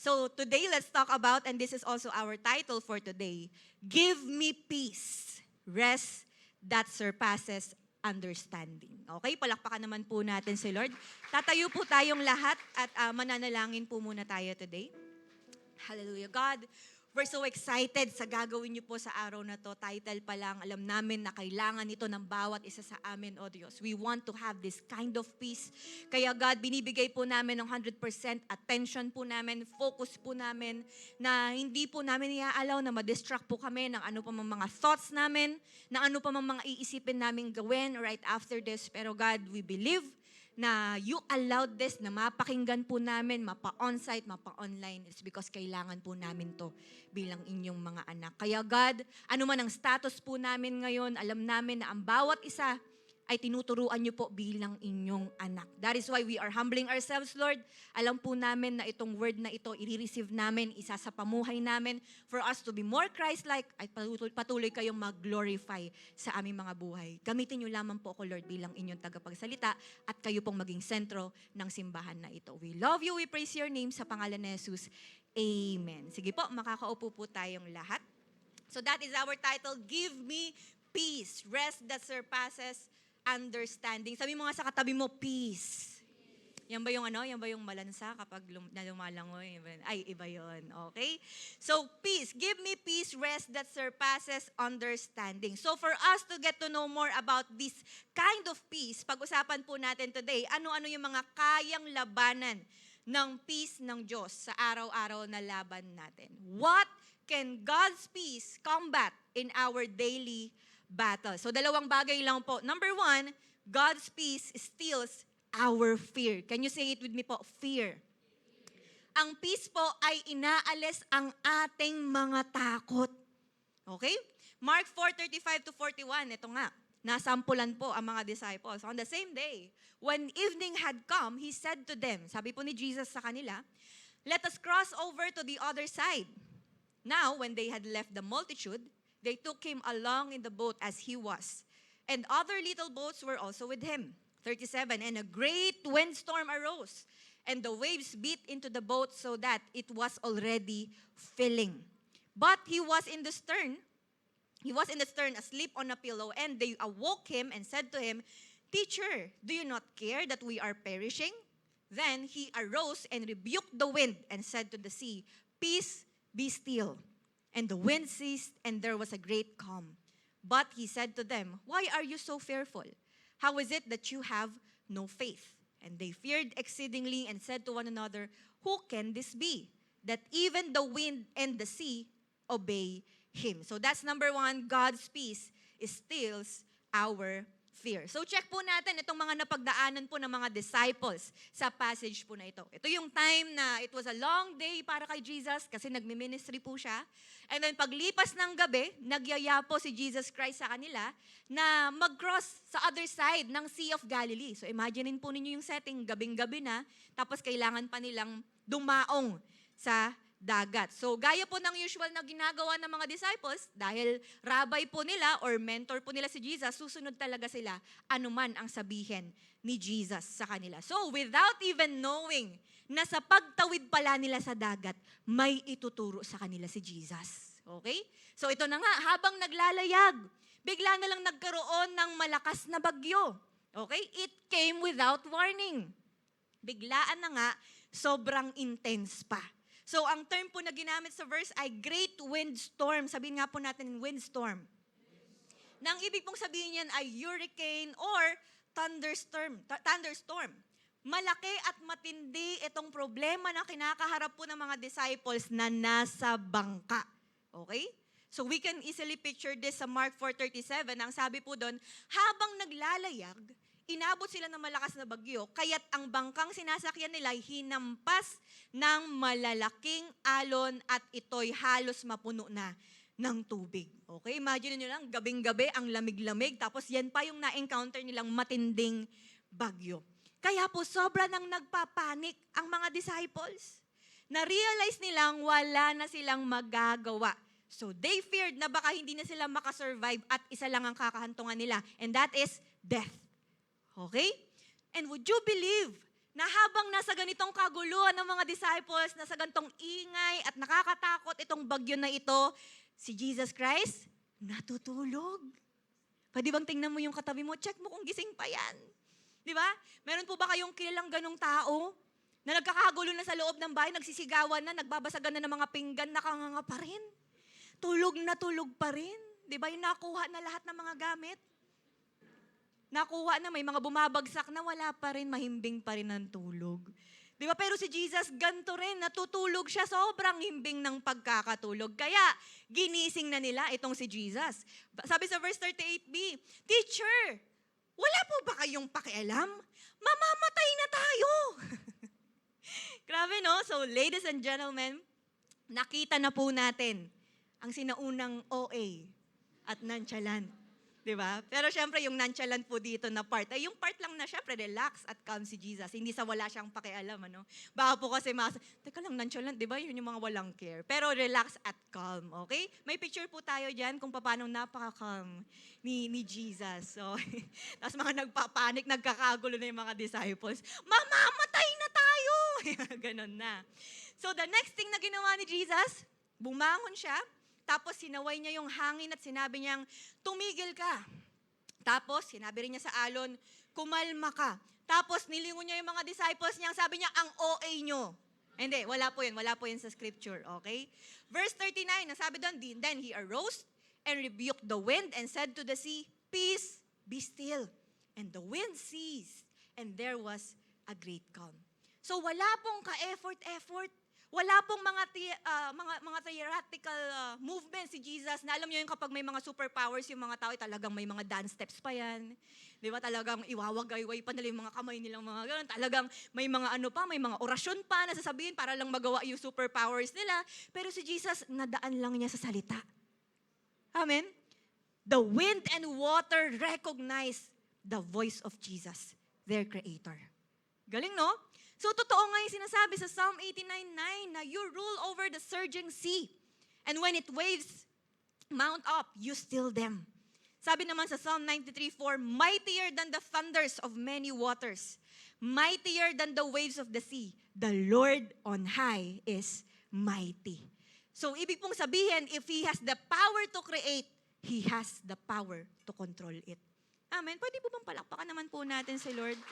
So today, let's talk about, and this is also our title for today, Give Me Peace, Rest that Surpasses Understanding. Okay, palakpakan naman po natin si Lord. Tatayo po tayong lahat at mananalangin po muna tayo today. Hallelujah. God, we're so excited sa gagawin niyo po sa araw na to. Title pa lang, alam namin na kailangan ito ng bawat isa sa amin, O Diyos. We want to have this kind of peace. Kaya God, binibigay po namin ng 100% attention po namin, focus po namin, na hindi po namin i-allow na ma-distract po kami ng ano pa mga thoughts namin, ng ano pa mga iisipin namin gawin right after this. Pero God, we believe na you allowed this na mapakinggan po namin, mapa-onsite, mapa-online. It's because kailangan po namin to bilang inyong mga anak. Kaya God, ano man ang status po namin ngayon, alam namin na ang bawat isa ay tinuturuan niyo po bilang inyong anak. That is why we are humbling ourselves, Lord. Alam po namin na itong word na ito, i-receive namin, isa sa pamuhay namin for us to be more Christ-like at patuloy kayong mag-glorify sa aming mga buhay. Gamitin niyo lamang po ako, Lord, bilang inyong tagapagsalita at kayo pong maging sentro ng simbahan na ito. We love you, we praise your name sa pangalan ni Jesus. Amen. Sige po, makakaupo po tayong lahat. So that is our title, Give Me Peace, Rest that Surpasses Understanding. Sabi mo nga sa katabi mo, peace. Yan ba yung Yan ba yung malansa kapag lumalangoy? Ay, iba yun. Okay? So, peace. Give me peace, rest that surpasses understanding. So, for us to get to know more about this kind of peace, pag-usapan po natin today, ano-ano yung mga kayang labanan ng peace ng Diyos sa araw-araw na laban natin. What can God's peace combat in our daily battle? So, dalawang bagay lang po. Number 1, God's peace steals our fear. Can you say it with me po? Fear. Ang peace po ay inaalis ang ating mga takot. Okay? Mark 4:35-41, ito nga. Nasampulan po ang mga disciples. On the same day, when evening had come, He said to them, sabi po ni Jesus sa kanila, "Let us cross over to the other side." Now, when they had left the multitude, they took Him along in the boat as He was. And other little boats were also with Him. 37, and a great windstorm arose, and the waves beat into the boat so that it was already filling. But He was in the stern, asleep on a pillow, and they awoke Him and said to Him, "Teacher, do you not care that we are perishing?" Then He arose and rebuked the wind and said to the sea, "Peace, be still." And the wind ceased, and there was a great calm. But He said to them, "Why are you so fearful? How is it that you have no faith?" And they feared exceedingly and said to one another, "Who can this be, that even the wind and the sea obey Him?" So that's number 1, God's peace steals our fear. So check po natin itong mga napagdaanan po ng mga disciples sa passage po na ito. Ito yung time na it was a long day para kay Jesus kasi nagmi-ministry po siya. And then paglipas ng gabi, nagyaya po si Jesus Christ sa kanila na mag-cross sa other side ng Sea of Galilee. So imaginein po ninyo yung setting, gabing-gabi na, tapos kailangan pa nilang dumaong sa dagat. So, gaya po ng usual na ginagawa ng mga disciples, dahil rabbi po nila or mentor po nila si Jesus, susunod talaga sila anuman ang sabihin ni Jesus sa kanila. So, without even knowing na sa pagtawid pala nila sa dagat, may ituturo sa kanila si Jesus. Okay? So, ito na nga, habang naglalayag, bigla na lang nagkaroon ng malakas na bagyo. Okay? It came without warning. Biglaan na nga, sobrang intense pa. So, ang term po na ginamit sa verse ay great windstorm. Sabihin nga po natin windstorm. Nang ibig pong sabihin yan ay hurricane or thunderstorm. Malaki at matindi itong problema na kinakaharap po ng mga disciples na nasa bangka. Okay? So, we can easily picture this sa Mark 4:37. Ang sabi po doon, habang naglalayag, inabot sila ng malakas na bagyo, kaya't ang bangkang sinasakyan nila ay hinampas ng malalaking alon at ito'y halos mapuno na ng tubig. Okay, imagine nyo lang, gabing-gabi, ang lamig-lamig, tapos yan pa yung na-encounter nilang matinding bagyo. Kaya po, sobra nang nagpapanik ang mga disciples. Na-realize nilang wala na silang magagawa. So they feared na baka hindi na sila makasurvive at isa lang ang kakahantungan nila, and that is death. Okay? And would you believe na habang nasa ganitong kaguluhan ng mga disciples, nasa ganitong ingay at nakakatakot itong bagyo na ito, si Jesus Christ natutulog. Pwede bang tingnan mo yung katabi mo? Check mo kung gising pa yan. Di ba? Meron po ba kayong kilalang ganong tao na nagkakagulo na sa loob ng bahay, nagsisigawan na, nagbabasagan na ng mga pinggan, nakanganga pa rin? Tulog na tulog pa rin. Di ba? Yung nakuha na lahat ng mga gamit? Nakuha na, may mga bumabagsak na wala pa rin, mahimbing pa rin ng tulog. Di ba? Pero si Jesus, ganito rin, natutulog siya, sobrang himbing ng pagkakatulog. Kaya, ginising na nila itong si Jesus. Sabi sa verse 38b, Teacher, wala po ba kayong pakialam? Mamamatay na tayo! Grabe, no? So, ladies and gentlemen, nakita na po natin ang sinaunang OA at nonchalant. Diba? Pero syempre, yung nonchalant po dito na part, ay yung part lang na syempre, relax at calm si Jesus. Hindi sa wala siyang pakialam, ano? Baka po kasi teka lang, nonchalant, diba? Yun yung mga walang care. Pero relax at calm, okay? May picture po tayo dyan kung paano napaka-calm ni Jesus. So, tapos mga nagpapanik, nagkakagulo na yung mga disciples. Mamamatay na tayo! Ganon na. So, the next thing na ginawa ni Jesus, bumangon siya, tapos sinaway niya yung hangin at sinabi niyang, tumigil ka. Tapos sinabi rin niya sa alon, kumalma ka. Tapos nilingon niya yung mga disciples niya, sabi niya, ang OA nyo. Hindi, wala po yun sa scripture, okay? Verse 39, nasabi doon, then he arose and rebuked the wind and said to the sea, peace, be still. And the wind ceased, and there was a great calm. So wala pong ka-effort. Wala pong mga theoretical movement si Jesus na alam niyo yung kapag may mga superpowers yung mga tao, talagang may mga dance steps pa yan. Di ba? Talagang iwawagayway pa nila yung mga kamay nilang mga gano'n. Talagang may mga may mga orasyon pa na sasabihin para lang magawa yung superpowers nila. Pero si Jesus, nadaan lang niya sa salita. Amen? The wind and water recognize the voice of Jesus, their creator. Galing, no? So, totoo nga yung sinasabi sa Psalm 89:9 na you rule over the surging sea. And when it waves mount up, you still them. Sabi naman sa Psalm 93:4, mightier than the thunders of many waters, mightier than the waves of the sea, the Lord on high is mighty. So, ibig pong sabihin, if He has the power to create, He has the power to control it. Amen? Pwede po bang palakpakan naman po natin si Lord?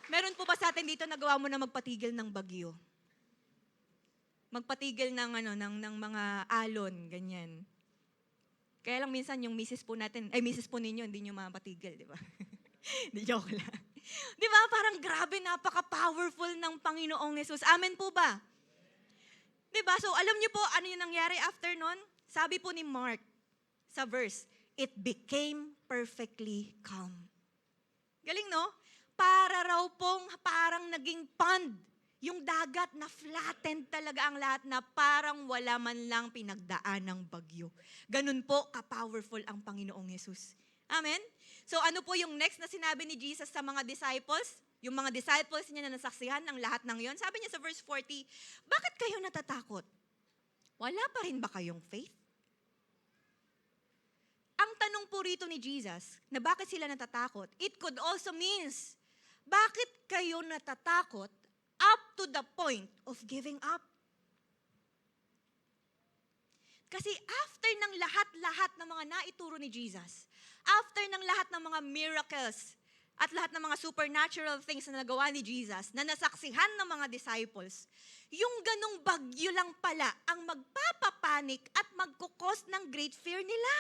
Meron po ba sa atin dito nagawa mo na magpatigil ng bagyo? Magpatigil ng mga alon, ganyan. Kaya lang minsan yung misis po ninyo, hindi nyo mapatigil, di ba? Di joke lang. Di ba? Parang grabe, napaka-powerful ng Panginoong Jesus. Amen po ba? Di ba? So alam niyo po, ano yung nangyari after nun? Sabi po ni Mark sa verse, it became perfectly calm. Galing, no? Para raw pong parang naging pond. Yung dagat na flattened talaga ang lahat na parang wala man lang pinagdaan ng bagyo. Ganun po ka-powerful ang Panginoong Yesus. Amen? So ano po yung next na sinabi ni Jesus sa mga disciples? Yung mga disciples niya na nasaksihan ng lahat ng yon. Sabi niya sa verse 40, bakit kayo natatakot? Wala pa rin ba kayong faith? Ang tanong po rito ni Jesus, na bakit sila natatakot, it could also means, bakit kayo natatakot up to the point of giving up? Kasi after ng lahat-lahat ng mga naituro ni Jesus, after ng lahat ng mga miracles, at lahat ng mga supernatural things na nagawa ni Jesus, na nasaksihan ng mga disciples, yung ganong bagyo lang pala ang magpapapanik at magkukos ng great fear nila.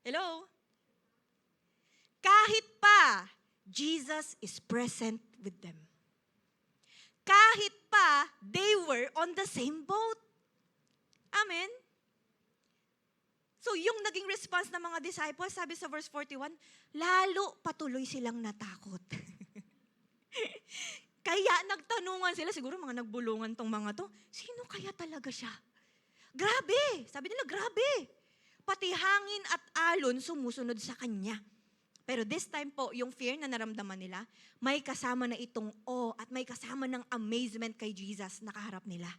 Hello? Kahit pa, Jesus is present with them. Kahit pa, they were on the same boat. Amen? So yung naging response ng mga disciples, sabi sa verse 41, lalo patuloy silang natakot. Kaya nagtanungan sila, siguro mga nagbulungan tong mga to, sino kaya talaga siya? Grabe! Sabi nila, grabe! Pati hangin at alon sumusunod sa kanya. Pero this time po, yung fear na naramdaman nila, may kasama na itong awe at may kasama ng amazement kay Jesus na kaharap nila.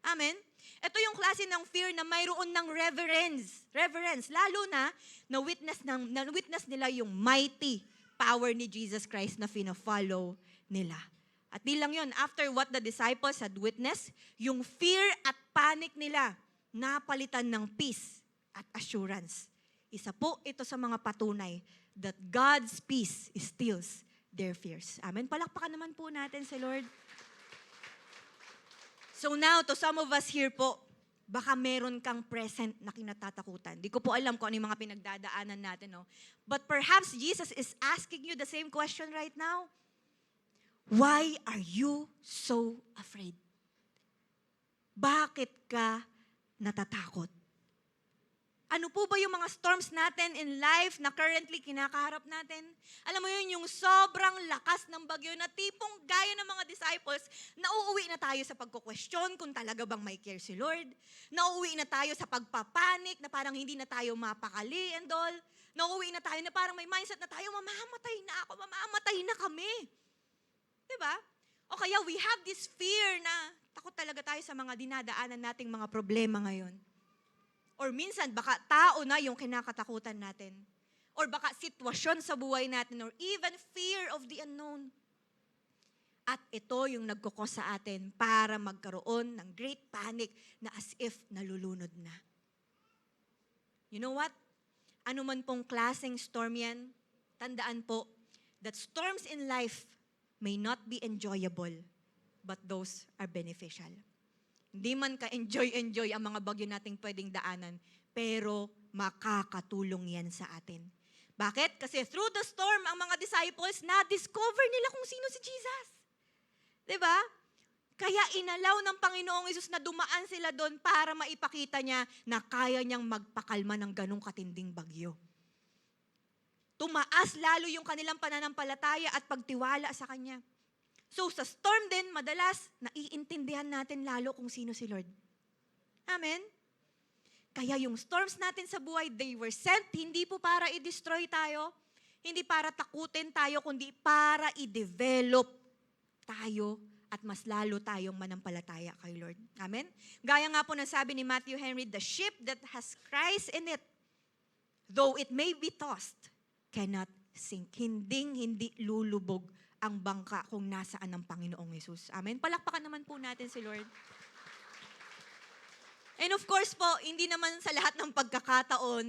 Amen? Ito yung klase ng fear na mayroon ng reverence. Reverence, lalo na na-witness nila yung mighty power ni Jesus Christ na fina-follow nila. At di lang yun, after what the disciples had witnessed, yung fear at panic nila napalitan ng peace at assurance. Isa po ito sa mga patunay that God's peace stills their fears. Amen? Palakpakan naman po natin si Lord. So now, to some of us here po, baka meron kang present na kinatatakutan. Di ko po alam kung ano yung mga pinagdadaanan natin, no? But perhaps Jesus is asking you the same question right now. Why are you so afraid? Bakit ka natatakot? Ano po ba yung mga storms natin in life na currently kinakaharap natin? Alam mo yun, yung sobrang lakas ng bagyo na tipong gaya ng mga disciples, nauuwi na tayo sa pagko-question kung talaga bang may care si Lord. Nauuwi na tayo sa pagpapanik na parang hindi na tayo mapakali and all. Nauuwi na tayo na parang may mindset na tayo, mamamatay na ako, mamamatay na kami. Diba? O kaya we have this fear na takot talaga tayo sa mga dinadaanan nating mga problema ngayon. Or minsan, baka tao na yung kinakatakutan natin. Or baka sitwasyon sa buhay natin. Or even fear of the unknown. At ito yung nagkukos sa atin para magkaroon ng great panic na as if nalulunod na. You know what? Ano man pong klaseng storm yan, tandaan po that storms in life may not be enjoyable, but those are beneficial. Hindi man ka-enjoy ang mga bagyo nating pwedeng daanan, pero makakatulong yan sa atin. Bakit? Kasi through the storm, ang mga disciples, na-discover nila kung sino si Jesus. Diba? Kaya inalaw ng Panginoong Hesus na dumaan sila doon para maipakita niya na kaya niyang magpakalma ng ganong katinding bagyo. Tumaas lalo yung kanilang pananampalataya at pagtiwala sa Kanya. So sa storm din, madalas, naiintindihan natin lalo kung sino si Lord. Amen? Kaya yung storms natin sa buhay, they were sent, hindi po para i-destroy tayo, hindi para takutin tayo, kundi para i-develop tayo at mas lalo tayong manampalataya kay Lord. Amen? Gaya nga po ng sabi ni Matthew Henry, the ship that has Christ in it, though it may be tossed, cannot sink. Hindi lulubog ang bangka kung nasaan ang Panginoong Hesus. Amen? Palakpakan naman po natin si Lord. And of course po, hindi naman sa lahat ng pagkakataon,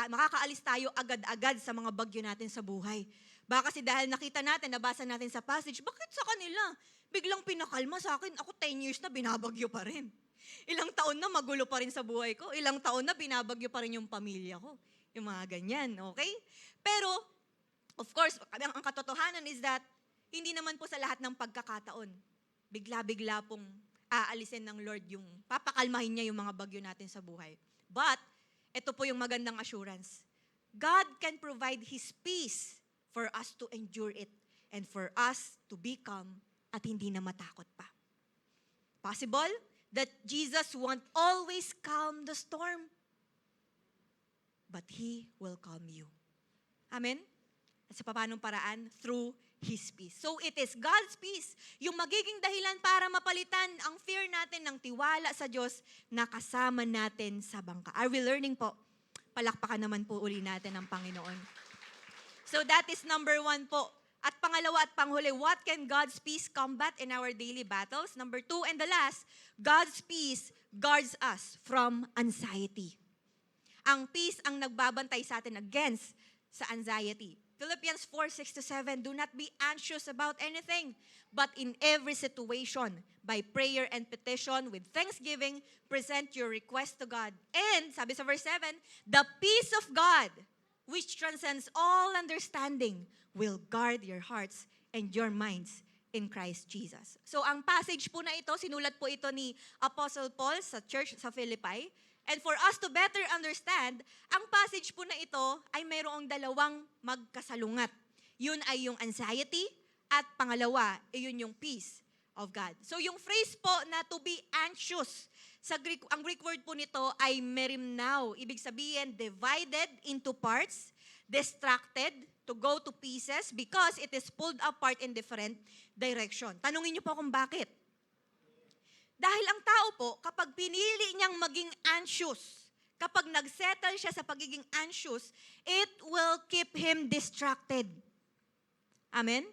makakaalis tayo agad-agad sa mga bagyo natin sa buhay. Baka kasi dahil nakita natin, nabasa natin sa passage, bakit sa kanila? Biglang pinakalma sa akin, ako 10 years na binabagyo pa rin. Ilang taon na magulo pa rin sa buhay ko, ilang taon na binabagyo pa rin yung pamilya ko. Yung mga ganyan, okay? Pero, of course, ang katotohanan is that, hindi naman po sa lahat ng pagkakataon, bigla-bigla pong aalisin ng Lord yung, papakalmahin niya yung mga bagyo natin sa buhay. But, ito po yung magandang assurance. God can provide His peace for us to endure it and for us to be calm at hindi na matakot pa. Possible that Jesus won't always calm the storm, but He will calm you. Amen? At sa paanong paraan? Through His peace. So it is God's peace, yung magiging dahilan para mapalitan ang fear natin ng tiwala sa Diyos na kasama natin sa bangka. Are we learning po? Palakpakan naman po uli natin ang Panginoon. So that is number 1 po. At pangalawa at panghuli, what can God's peace combat in our daily battles? Number 2 and the last, God's peace guards us from anxiety. Ang peace ang nagbabantay sa atin against sa anxiety. Philippians 4:6-7, do not be anxious about anything, but in every situation, by prayer and petition, with thanksgiving, present your request to God. And, sabi sa verse 7, the peace of God, which transcends all understanding, will guard your hearts and your minds in Christ Jesus. So, ang passage po na ito, sinulat po ito ni Apostle Paul sa church sa Philippi. And for us to better understand, ang passage po na ito ay mayroong dalawang magkasalungat. Yun ay yung anxiety at pangalawa, yun yung peace of God. So yung phrase po na to be anxious, sa Greek, ang Greek word po nito ay merimnao. Ibig sabihin, divided into parts, distracted, to go to pieces because it is pulled apart in different direction. Tanungin niyo po kung bakit. Dahil ang tao po, kapag pinili niyang maging anxious, kapag nagsettle siya sa pagiging anxious, it will keep him distracted. Amen?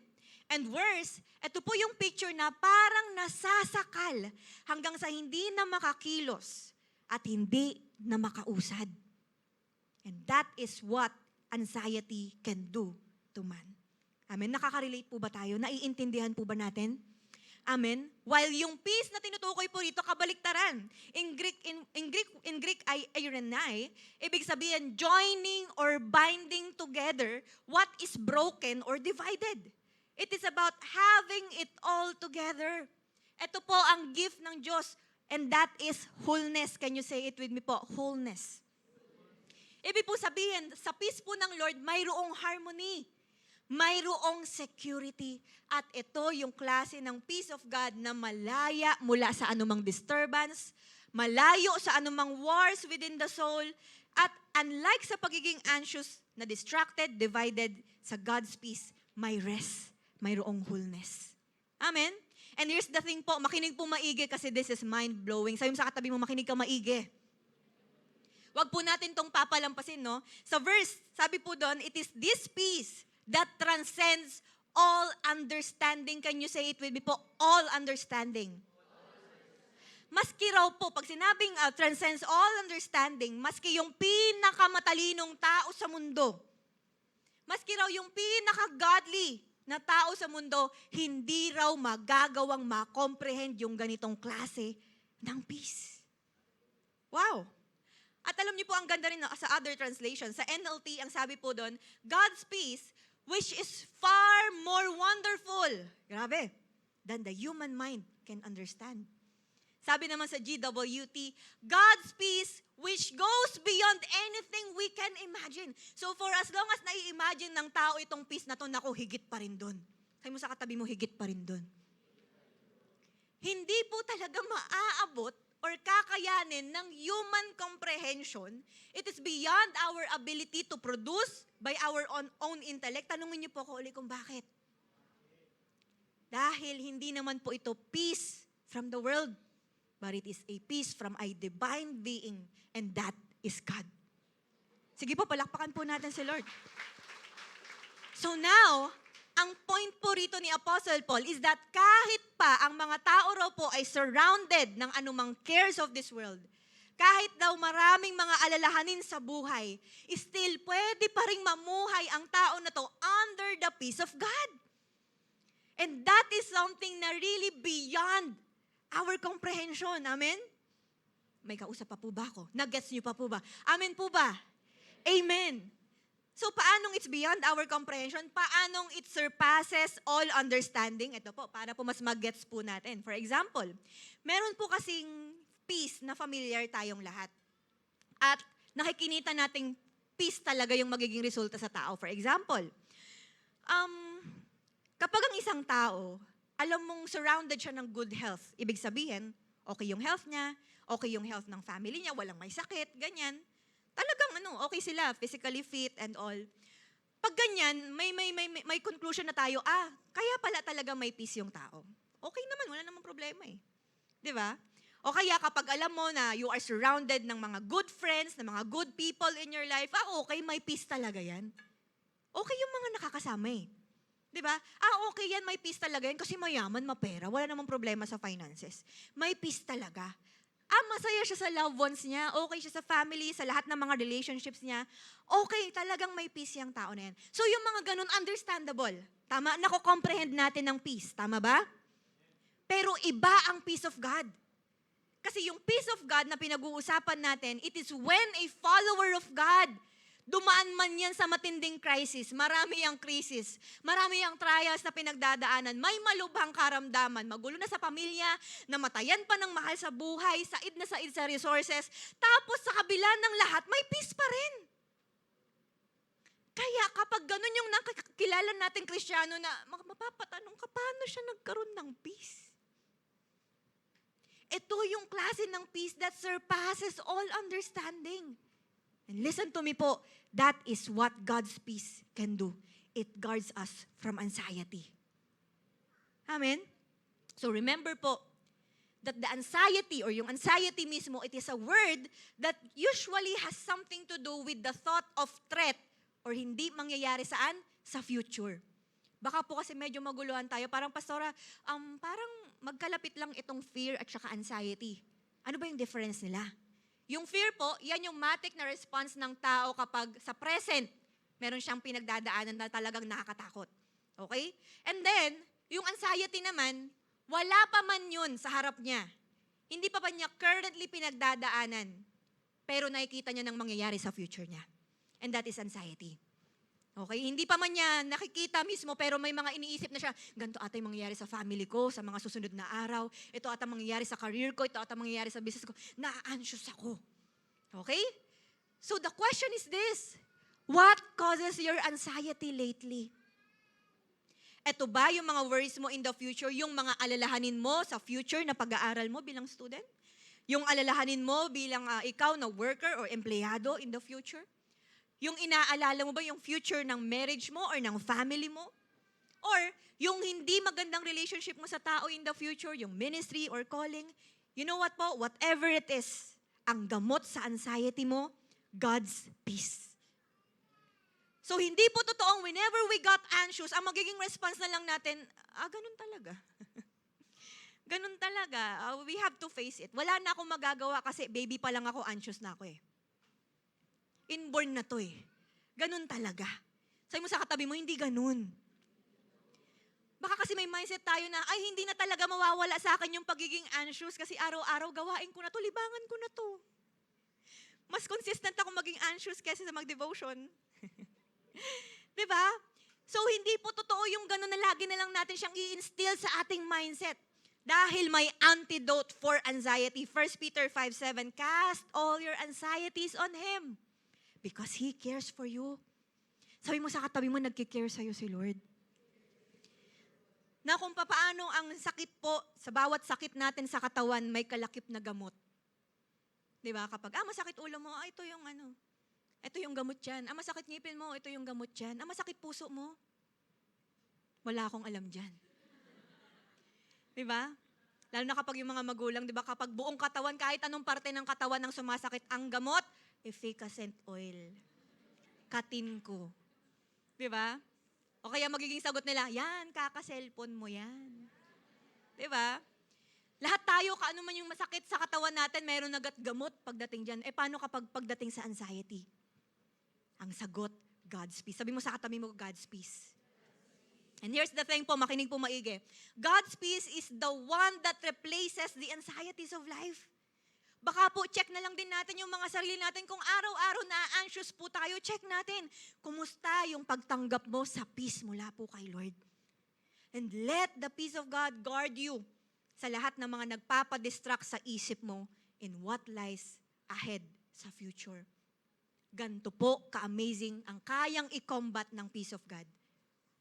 And worse, ito po yung picture na parang nasasakal hanggang sa hindi na makakilos at hindi na makausad. And that is what anxiety can do to man. Amen? Nakaka-relate po ba tayo? Naiintindihan po ba natin? Amen? While yung peace na tinutukoy po rito, kabaliktaran. In Greek ay eirenai, ibig sabihin joining or binding together what is broken or divided. It is about having it all together. Ito po ang gift ng Diyos, and that is wholeness. Can you say it with me po? Wholeness. Ibig po sabihin, sa peace po ng Lord, mayroong harmony. Mayroong security. At ito yung klase ng peace of God na malaya mula sa anumang disturbance, malayo sa anumang wars within the soul, at unlike sa pagiging anxious, na distracted, divided, sa God's peace, may rest, mayroong wholeness. Amen? And here's the thing po, makinig po maigi kasi this is mind-blowing. Sabi mo sa katabi mo, makinig ka maigi. Wag po natin tong papalampasin, no? Sa verse, sabi po doon, it is this peace that transcends all understanding. Can you say it with me po? All understanding. Maski raw po, pag sinabing transcends all understanding, maski yung pinakamatalinong tao sa mundo, maski raw yung pinaka-godly na tao sa mundo, hindi raw magagawang ma-comprehend yung ganitong klase ng peace. Wow! At alam niyo po, ang ganda rin sa other translation. Sa NLT, ang sabi po doon, God's peace, which is far more wonderful, grabe, than the human mind can understand. Sabi naman sa GWT, God's peace, which goes beyond anything we can imagine. So for as long as nai-imagine ng tao itong peace na to, naku, higit pa rin doon. Sabi mo sa katabi mo, higit pa rin doon. Hindi po talaga maaabot or kakayanin ng human comprehension. It is beyond our ability to produce by our own intellect. Tanungin niyo po ako ulit kung bakit. Dahil hindi naman po ito peace from the world, but it is a peace from a divine being, and that is God. Sige po, palakpakan po natin si Lord. So now, ang point po rito ni Apostle Paul is that kahit pa ang mga tao raw po ay surrounded ng anumang cares of this world, kahit daw maraming mga alalahanin sa buhay, still pwede pa rin mamuhay ang tao na to under the peace of God. And that is something na really beyond our comprehension. Amen? May kausap pa po ba ako? Nag-gets niyo pa po ba? Amen po ba? Amen. So, paanong it's beyond our comprehension? Paanong it surpasses all understanding? Ito po, para po mas mag-gets po natin. For example, meron po kasing peace na familiar tayong lahat. At nakikinita nating peace talaga yung magiging resulta sa tao. For example, kapag ang isang tao, alam mong surrounded siya ng good health, ibig sabihin, okay yung health niya, okay yung health ng family niya, walang may sakit, ganyan. Talagang okay sila, physically fit and all. Pag ganyan, may conclusion na tayo, kaya pala talaga may peace yung tao. Okay naman, wala namang problema eh. Di ba? O kaya kapag alam mo na you are surrounded ng mga good friends, ng mga good people in your life, okay, may peace talaga yan. Okay yung mga nakakasama eh. Di ba? Okay yan, may peace talaga yan kasi mayaman, mapera, wala namang problema sa finances. May peace talaga. Masaya siya sa loved ones niya, okay siya sa family, sa lahat ng mga relationships niya, okay, talagang may peace yung tao na yan. So yung mga ganun, understandable. Tama? Nako-comprehend natin ng peace. Tama ba? Pero iba ang peace of God. Kasi yung peace of God na pinag-uusapan natin, it is when a follower of God, dumaan man yan sa matinding crisis, marami ang crisis, marami ang trials na pinagdadaanan, may malubhang karamdaman, magulo na sa pamilya, namatayan pa ng mahal sa buhay, said sa resources, tapos sa kabila ng lahat, may peace pa rin. Kaya kapag ganun yung nakakilala natin Kristiyano na mapapatanong ka, paano siya nagkaroon ng peace? Ito yung klase ng peace that surpasses all understanding. And listen to me po, that is what God's peace can do. It guards us from anxiety. Amen? So remember po, that the anxiety or yung anxiety mismo, it is a word that usually has something to do with the thought of threat or hindi mangyayari saan? Sa future. Baka po kasi medyo maguluhan tayo. Parang pastora, parang magkalapit lang itong fear at saka anxiety. Ano ba yung difference nila? Yung fear po, yan yung matic na response ng tao kapag sa present, meron siyang pinagdadaanan na talagang nakakatakot. Okay? And then, yung anxiety naman, wala pa man yun sa harap niya. Hindi pa niya currently pinagdadaanan, pero nakikita niya ng mangyayari sa future niya. And that is anxiety. Okay? Hindi pa man niya nakikita mismo, pero may mga iniisip na siya, ganito ata yung mangyayari sa family ko, sa mga susunod na araw, ito ata mangyayari sa career ko, ito ata mangyayari sa business ko, na-anxious ako. Okay? So the question is this, what causes your anxiety lately? Ito ba yung mga worries mo in the future, yung mga alalahanin mo sa future na pag-aaral mo bilang student? Yung alalahanin mo bilang ikaw na worker or empleyado in the future? Yung inaalala mo ba yung future ng marriage mo or ng family mo? Or yung hindi magandang relationship mo sa tao in the future, yung ministry or calling? You know what po? Whatever it is, ang gamot sa anxiety mo, God's peace. So hindi po totoong whenever we got anxious, ang magiging response na lang natin, ganun talaga. Ganun talaga. We have to face it. Wala na akong magagawa kasi baby pa lang ako, anxious na ako eh. Inborn na to eh. Ganun talaga. Sabi mo sa katabi mo, hindi ganun. Baka kasi may mindset tayo na, hindi na talaga mawawala sa akin yung pagiging anxious kasi araw-araw gawain ko na to, libangan ko na to. Mas consistent ako maging anxious kaysa sa mag-devotion. Diba? So, hindi po totoo yung ganun na lagi na lang natin siyang i-instill sa ating mindset. Dahil may antidote for anxiety. 1 Peter 5:7, cast all your anxieties on Him. Because He cares for you. Sabi mo sa katabi mo, nagkikare sa'yo si Lord. Na kung papaano ang sakit po, sa bawat sakit natin sa katawan, may kalakip na gamot. Diba? Kapag, masakit ulo mo, ito yung ito yung gamot dyan. Masakit ngipin mo, ito yung gamot dyan. Masakit puso mo. Wala akong alam dyan. Diba? Lalo na kapag yung mga magulang, diba? Kapag buong katawan, kahit anong parte ng katawan ang sumasakit, ang gamot, efficacent oil. Katin ko. Diba? O kaya magiging sagot nila, yan, kaka-cellphone mo yan. Diba? Lahat tayo, kaano man yung masakit sa katawan natin, mayroon nagat gamot pagdating dyan. Paano kapag pagdating sa anxiety? Ang sagot, God's peace. Sabi mo sa katabi mo, God's peace. And here's the thing po, makinig po maigi. God's peace is the one that replaces the anxieties of life. Baka po, check na lang din natin yung mga sarili natin. Kung araw-araw na-anxious po tayo, check natin. Kumusta yung pagtanggap mo sa peace mula po kay Lord? And let the peace of God guard you sa lahat ng mga nagpapadistract sa isip mo in what lies ahead sa future. Ganto po ka-amazing ang kayang i-combat ng peace of God.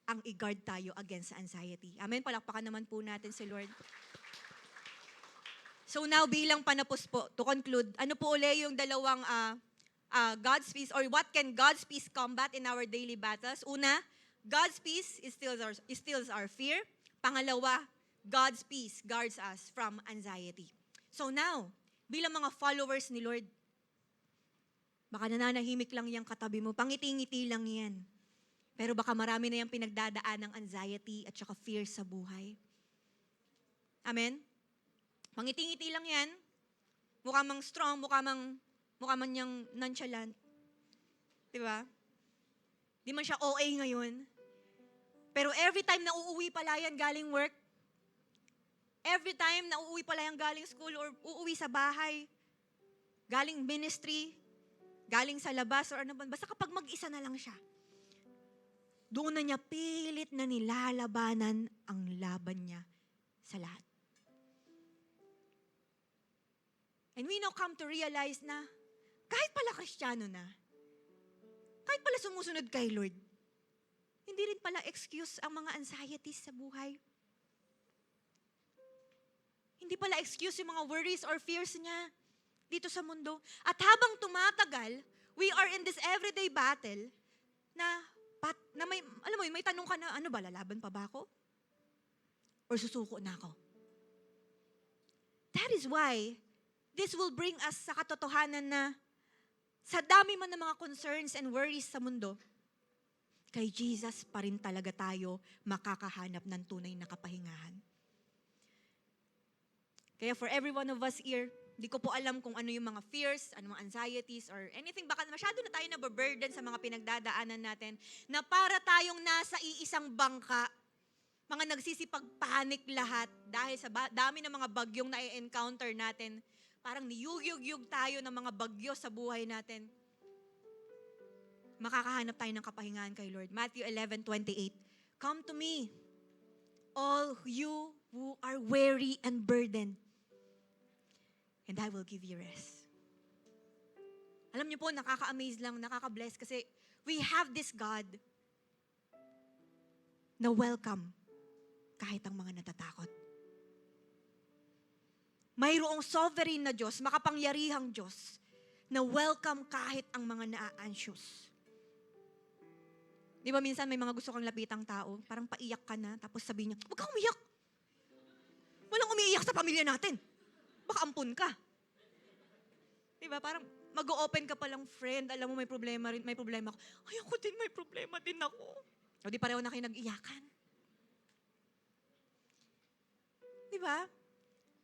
Ang i-guard tayo against anxiety. Amen? Palakpakan naman po natin si Lord. So now, bilang panapos po, to conclude, ano po uli yung dalawang God's peace, or what can God's peace combat in our daily battles? Una, God's peace stills our fear. Pangalawa, God's peace guards us from anxiety. So now, bilang mga followers ni Lord, baka nananahimik lang yung katabi mo, pangiti-ngiti lang yan. Pero baka marami na yung pinagdadaan ng anxiety at saka fear sa buhay. Amen? Pangiti-ngiti lang yan. Mukha mang strong, mukha man niyang nonchalant. Diba? Di man siya OA ngayon. Pero every time na uuwi pala yan galing work, every time na uuwi pala yan galing school or uuwi sa bahay, galing ministry, galing sa labas or ano ba, basta kapag mag-isa na lang siya, doon na niya pilit na nilalabanan ang laban niya sa lahat. And we now come to realize na kahit pala Kristiyano na, kahit pala sumusunod kay Lord, hindi rin pala excuse ang mga anxieties sa buhay. Hindi pala excuse yung mga worries or fears niya dito sa mundo. At habang tumatagal, we are in this everyday battle na may, alam mo, may tanong ka na, ano ba, lalaban pa ba ako? Or susuko na ako? That is why this will bring us sa katotohanan na sa dami man ng mga concerns and worries sa mundo, kay Jesus pa rin talaga tayo makakahanap ng tunay na kapahingahan. Kaya for every one of us here, di ko po alam kung ano yung mga fears, ano mga anxieties, or anything. Baka masyado na tayo nababurden sa mga pinagdadaanan natin na para tayong nasa iisang bangka, mga nagsisipag-panic lahat dahil sa dami ng mga bagyong na-encounter natin. Parang niyugyug-yug tayo ng mga bagyo sa buhay natin. Makakahanap tayo ng kapahingahan kay Lord. Matthew 11:28. Come to me, all you who are weary and burdened, and I will give you rest. Alam niyo po, nakaka-amaze lang, nakaka-bless kasi we have this God na welcome kahit ang mga natatakot. Mayroong sovereign na Diyos, makapangyarihang Diyos, na welcome kahit ang mga na-anxious. Di ba minsan may mga gusto kang lapitang tao, parang paiyak ka na, tapos sabihin niya, huwag kang umiyak. Walang umiiyak sa pamilya natin. Baka ampun ka. Diba? Parang mag-o-open ka palang, friend, alam mo may problema ako. Ay, ako din, may problema din ako. O di pareho na kayo nag-iyakan. Diba?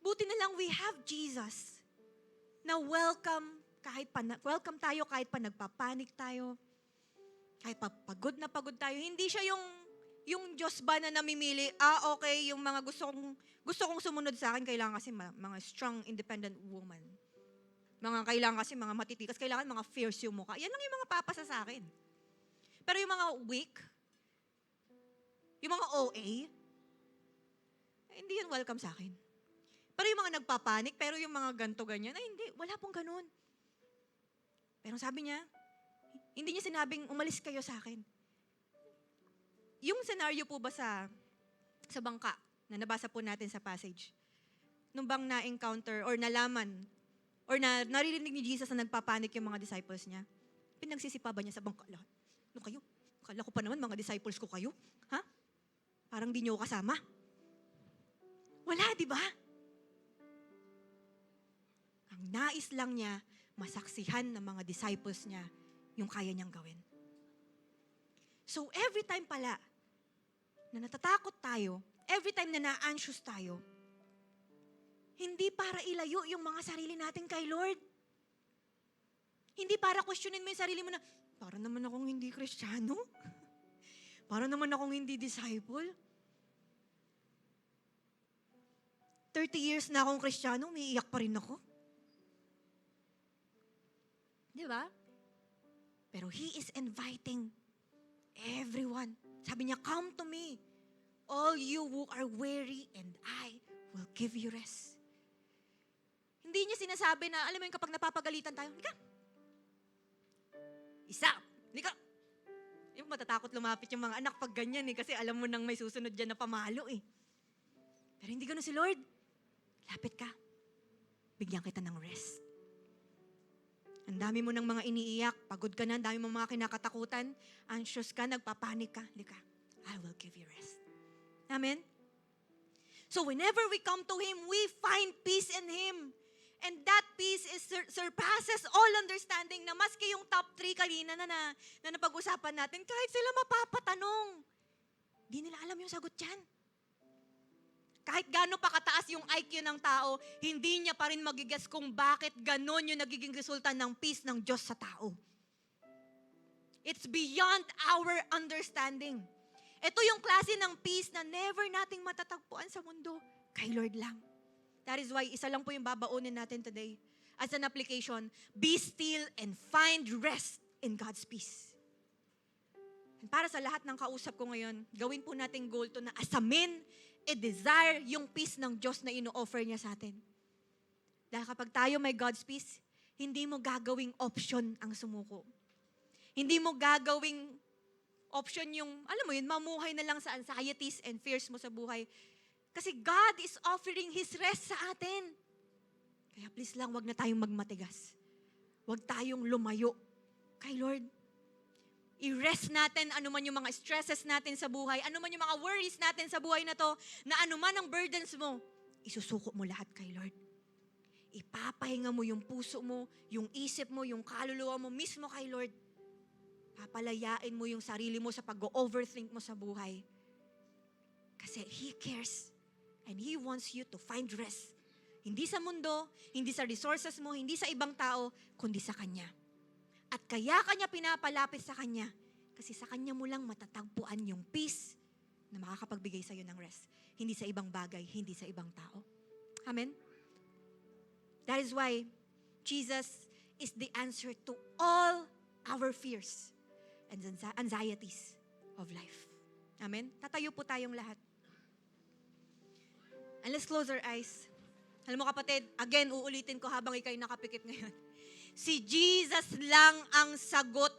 Buti na lang we have Jesus na welcome tayo kahit pa nagpapanik tayo, kahit pa pagod na pagod tayo. Hindi siya yung Diyos ba na namimili, okay, yung mga gusto kong sumunod sa akin, kailangan kasi mga strong, independent woman. Kailangan kasi mga matitikas, kailangan mga fierce yung mukha. Yan lang yung mga papasa sa akin. Pero yung mga weak, yung mga OA, hindi yan welcome sa akin. Pero yung mga nagpapanik, pero yung mga ganto ganyan, ay hindi, wala pong ganun. Pero sabi niya, hindi niya sinabing umalis kayo sa akin. Yung scenario po ba sa bangka na nabasa po natin sa passage, nung bang na-encounter or nalaman or naririnig ni Jesus na nagpapanik yung mga disciples niya, pinagsisipa ba niya sa bangka lahat? Ano kayo? Akala ko pa naman mga disciples ko kayo. Ha? Parang di niyo kasama. Wala, di ba? Ang nais lang niya, masaksihan ng mga disciples niya yung kaya niyang gawin. So every time pala na natatakot tayo, every time na na-anxious tayo, hindi para ilayo yung mga sarili natin kay Lord. Hindi para questionin mo yung sarili mo na, para naman akong hindi Kristiyano. Para naman akong hindi disciple. 30 years na akong Kristiyano, umiiyak pa rin ako. Di ba? Pero He is inviting everyone. Sabi niya, come to me, all you who are weary, and I will give you rest. Hindi niya sinasabi na, alam mo yung kapag napapagalitan tayo, halika. Isa. Hindi ka. Yung matatakot lumapit yung mga anak pag ganyan eh, kasi alam mo nang may susunod dyan na pamalo eh. Pero hindi ganun si Lord. Lapit ka. Bigyan kita ng rest. Ang dami mo ng mga iniiyak, pagod ka na, ang dami mo mga kinakatakutan, anxious ka, nagpapanik ka. Halika, I will give you rest. Amen? So whenever we come to Him, we find peace in Him. And that peace is surpasses all understanding na maski yung top 3 kanina na napag-usapan natin, kahit sila mapapatanong, di nila alam yung sagot dyan. Kahit gaano pa kataas yung IQ ng tao, hindi niya pa rin magigas kung bakit ganon yung nagiging resulta ng peace ng Diyos sa tao. It's beyond our understanding. Ito yung klase ng peace na never nating matatagpuan sa mundo. Kay Lord lang. That is why isa lang po yung babaunin natin today. As an application, be still and find rest in God's peace. And para sa lahat ng kausap ko ngayon, gawin po nating goal to na asamin, i-desire yung peace ng Diyos na ino-offer niya sa atin. Dahil kapag tayo may God's peace, hindi mo gagawing option ang sumuko. Hindi mo gagawing option yung, alam mo yun, mamuhay na lang sa anxieties and fears mo sa buhay. Kasi God is offering His rest sa atin. Kaya please lang, wag na tayong magmatigas. Wag tayong lumayo kay Lord. I-rest natin anuman yung mga stresses natin sa buhay, anuman yung mga worries natin sa buhay na to, na anuman ang burdens mo, isusuko mo lahat kay Lord. Ipapahinga mo yung puso mo, yung isip mo, yung kaluluwa mo mismo kay Lord. Papalayain mo yung sarili mo sa pag-overthink mo sa buhay. Kasi He cares and He wants you to find rest. Hindi sa mundo, hindi sa resources mo, hindi sa ibang tao, kundi sa Kanya. At kaya Kanya pinapalapit sa Kanya, kasi sa Kanya mo lang matatagpuan yung peace na makakapagbigay sa iyo ng rest. Hindi sa ibang bagay, hindi sa ibang tao. Amen? That is why Jesus is the answer to all our fears and anxieties of life. Amen? Tatayo po tayong lahat. And let's close our eyes. Alam mo kapatid, again, uulitin ko habang ikaw'y nakapikit ngayon. Si Jesus lang ang sagot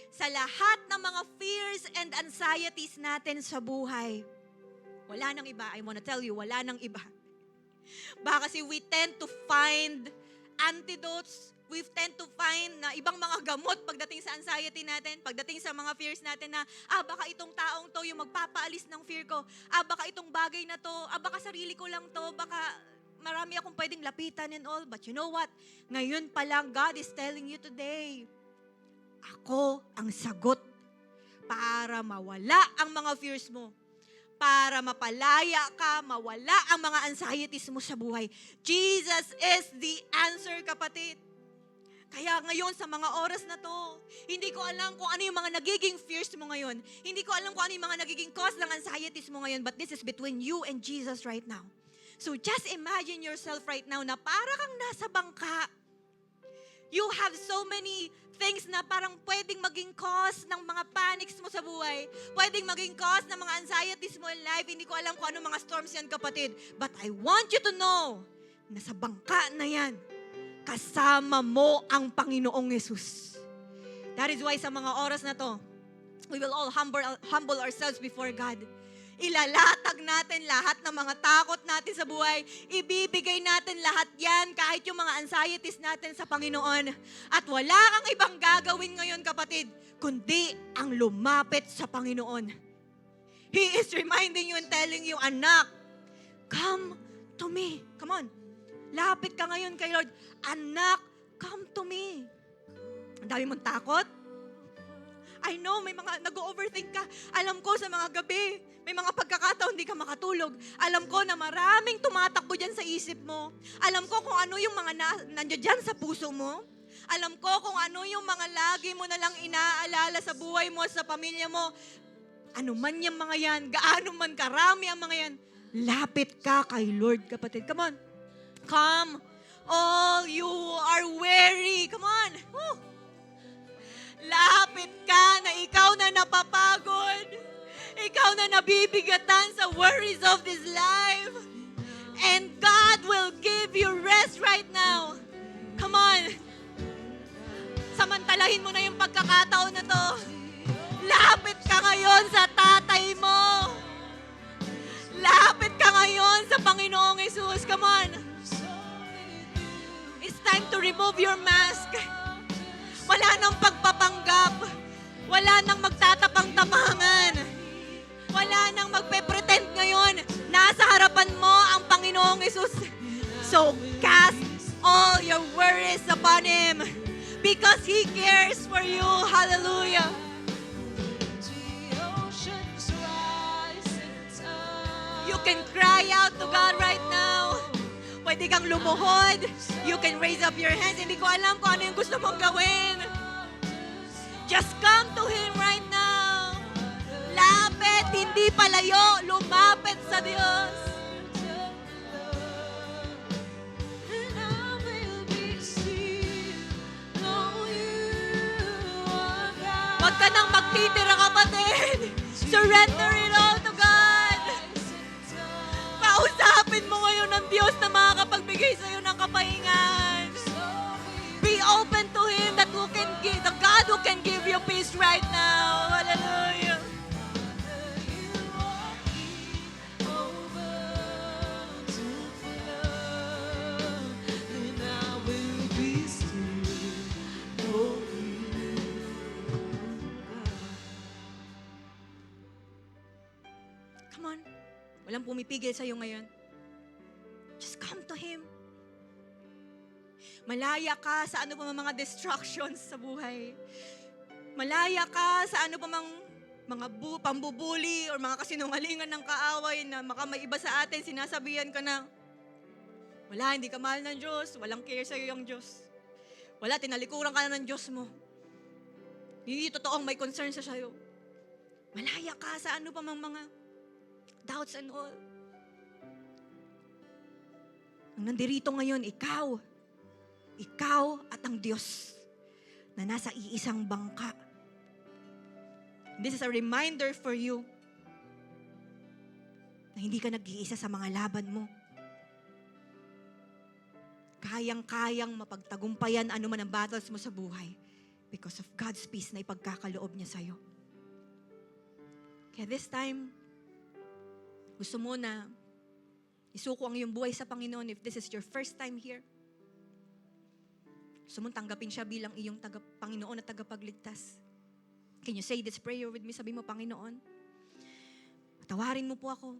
sa lahat ng mga fears and anxieties natin sa buhay. Wala nang iba. I wanna tell you, wala nang iba. Baka kasi we tend to find antidotes, we tend to find na ibang mga gamot pagdating sa anxiety natin, pagdating sa mga fears natin na, baka itong taong to yung magpapaalis ng fear ko, baka itong bagay na to, baka sarili ko lang to, baka marami akong pwedeng lapitan and all. But you know what? Ngayon pa lang, God is telling you today, ako ang sagot para mawala ang mga fears mo. Para mapalaya ka, mawala ang mga anxieties mo sa buhay. Jesus is the answer, kapatid. Kaya ngayon sa mga oras na to, hindi ko alam kung ano yung mga nagiging fears mo ngayon. Hindi ko alam kung ano yung mga nagiging cause ng anxieties mo ngayon. But this is between you and Jesus right now. So just imagine yourself right now na para kang nasa bangka. You have so many things na parang pwedeng maging cause ng mga panics mo sa buhay. Pwedeng maging cause ng mga anxieties mo in life. Hindi ko alam kung ano mga storms yan, kapatid. But I want you to know na sa bangka na yan, kasama mo ang Panginoong Yesus. That is why sa mga oras na to, we will all humble ourselves before God. Ilalatag natin lahat ng mga takot natin sa buhay. Ibibigay natin lahat yan, kahit yung mga anxieties natin sa Panginoon. At wala kang ibang gagawin ngayon, kapatid, kundi ang lumapit sa Panginoon. He is reminding you and telling you, anak, come to me. Come on. Lapit ka ngayon kay Lord. Anak, come to me. Ang dami mong takot. I know, may mga nag-overthink ka. Alam ko sa mga gabi, may mga pagkakataon hindi ka makatulog. Alam ko na maraming tumatakbo dyan sa isip mo. Alam ko kung ano yung mga nandiyan dyan sa puso mo. Alam ko kung ano yung mga lagi mo na lang inaalala sa buhay mo, sa pamilya mo. Ano man yung mga yan, gaano man karami ang mga yan, lapit ka kay Lord, kapatid. Come on. Come, all you are weary. Come on. Woo. Lapit ka na ikaw na napapagod. Ikaw na nabibigatan sa worries of this life. And God will give you rest right now. Come on. Samantala Samantalahin mo na yung pagkakataon na to. Lapit ka ngayon sa tatay mo. Lapit ka ngayon sa Panginoong Jesus. Come on. It's time to remove your mask. Wala nang pagpapanggap. Wala nang magtatapang-tapangan. Wala nang magpe-pretend ngayon. Nasa harapan mo ang Panginoong Jesus. So cast all your worries upon Him because He cares for you. Hallelujah. You can cry out to God right now. Pwede kang lumuhod. You can raise up your hands. Hindi ko alam kung ano yung gusto mong gawin. Just come to Him right now. Lapit, hindi palayo. Lumapit sa Diyos. Huwag ka nang magtitira, kapatid. Surrender it all to God. Kausapin mo ngayon ng Diyos na makakapagbigay sa iyo ng kapahingan. Be open to Him that who can give, the God who can give you peace right now. Hallelujah. Come on. Walang pumipigil sa iyo ngayon. Just come to Him. Malaya ka sa ano pa mga distractions sa buhay. Malaya ka sa ano pa mga pambubuli or mga kasinungalingan ng kaaway na baka may iba sa atin, sinasabihan ka na, wala, hindi ka mahal ng Diyos, walang care sa iyo yung Diyos. Wala, tinalikuran ka na ng Diyos mo. Hindi totoong may concern sa sayo. Malaya ka sa ano pa mga doubts and all. Ang nandirito ngayon, ikaw at ang Diyos na nasa iisang bangka. This is a reminder for you na hindi ka nag-iisa sa mga laban mo. Kayang-kayang mapagtagumpayan ano man ang battles mo sa buhay because of God's peace na ipagkakaloob niya sa'yo. Kaya this time, gusto mo na isuko ang iyong buhay sa Panginoon if this is your first time here. Gusto mong tanggapin siya bilang iyong Panginoon at tagapagligtas. Can you say this prayer with me? Sabi mo, Panginoon, patawarin mo po ako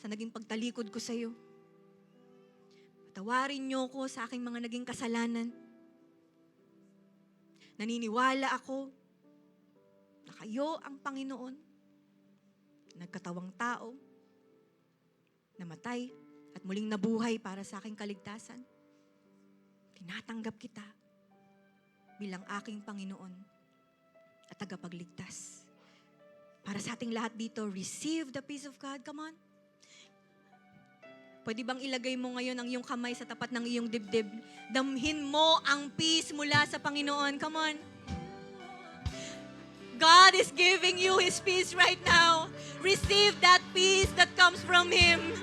sa naging pagtalikod ko sa iyo. Patawarin niyo ako sa aking mga naging kasalanan. Naniniwala ako na kayo ang Panginoon, nagkatawang tao, namatay at muling nabuhay para sa aking kaligtasan. Tinatanggap kita bilang aking Panginoon at tagapagligtas. Para sa ating lahat dito, receive the peace of God. Come on. Pwede bang ilagay mo ngayon ang iyong kamay sa tapat ng iyong dibdib? Damhin mo ang peace mula sa Panginoon. Come on. God is giving you His peace right now. Receive that peace that comes from Him.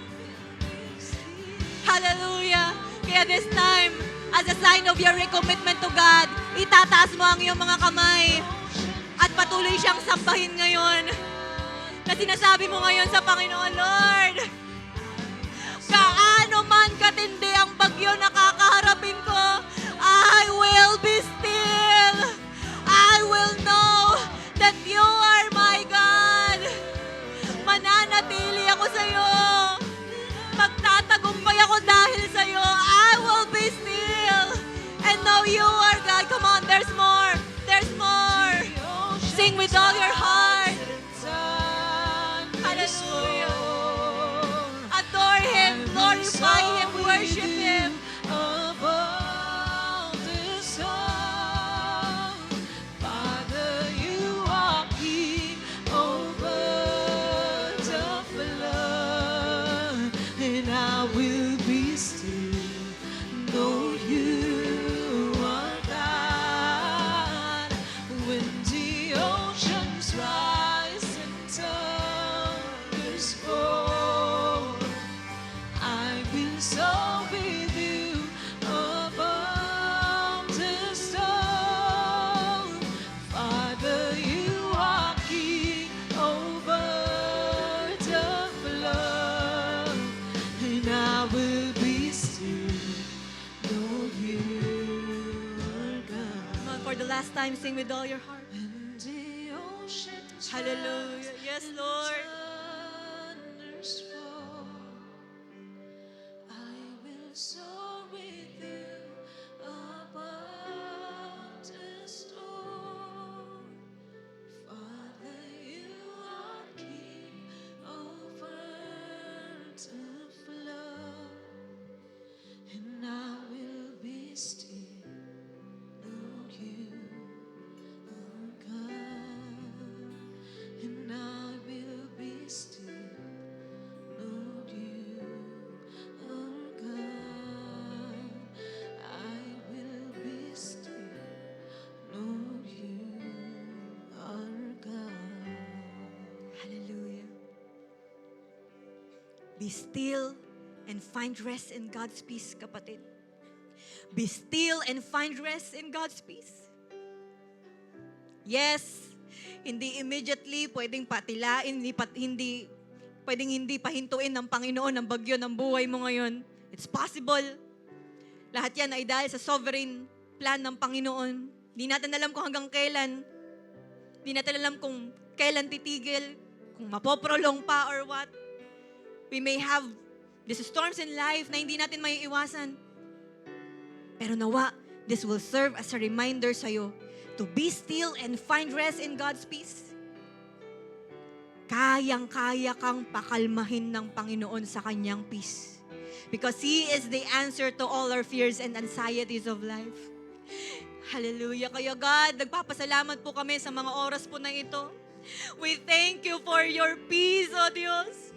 Hallelujah. Kaya this time, as a sign of your recommitment to God, itataas mo ang iyong mga kamay at patuloy siyang sambahin ngayon. Na sinasabi mo ngayon sa Panginoon, Lord, kaano man katindi ang bagyo na kakaharapin ko, I will be still. I will know that you are my God. Mananatili ako sa iyo. Magtatagumpay ako dahil sa iyo. I will be still and know you are God. Come on, there's more. There's more. Sing with all your heart. Hallelujah. Adore Him, glorify Him, worship Him. Above the sun, Father, you are King over the flood, and I will be still, know you are God. When the oceans rise and thunders fall, I will soar with you above the stars. I will be still, know you are God. Come on, for the last time, sing with all your heart. And the oceans Hallelujah. Yes, Lord. thunders fall, I will soar with you above the storm. Father, you are King over the flow, and I will be still, know you are God, and I will be still, know you are God. I will be still, know you are God. Hallelujah. Be still and find rest in God's peace, kapatid. Be still and find rest in God's peace. Yes, hindi immediately pwedeng patilain, hindi pwedeng hindi pahintuin ng Panginoon ang bagyo ng buhay mo ngayon. It's possible. Lahat yan ay dahil sa sovereign plan ng Panginoon. Hindi natin alam kung hanggang kailan. Hindi natin alam kung kailan titigil, kung mapoprolong pa or what. We may have these storms in life na hindi natin may iwasan. Pero nawa, this will serve as a reminder sa'yo to be still and find rest in God's peace. Kayang-kaya kang pakalmahin ng Panginoon sa kanyang peace. Because He is the answer to all our fears and anxieties of life. Hallelujah. Kaya God, nagpapasalamat po kami sa mga oras po na ito. We thank you for your peace, O Diyos.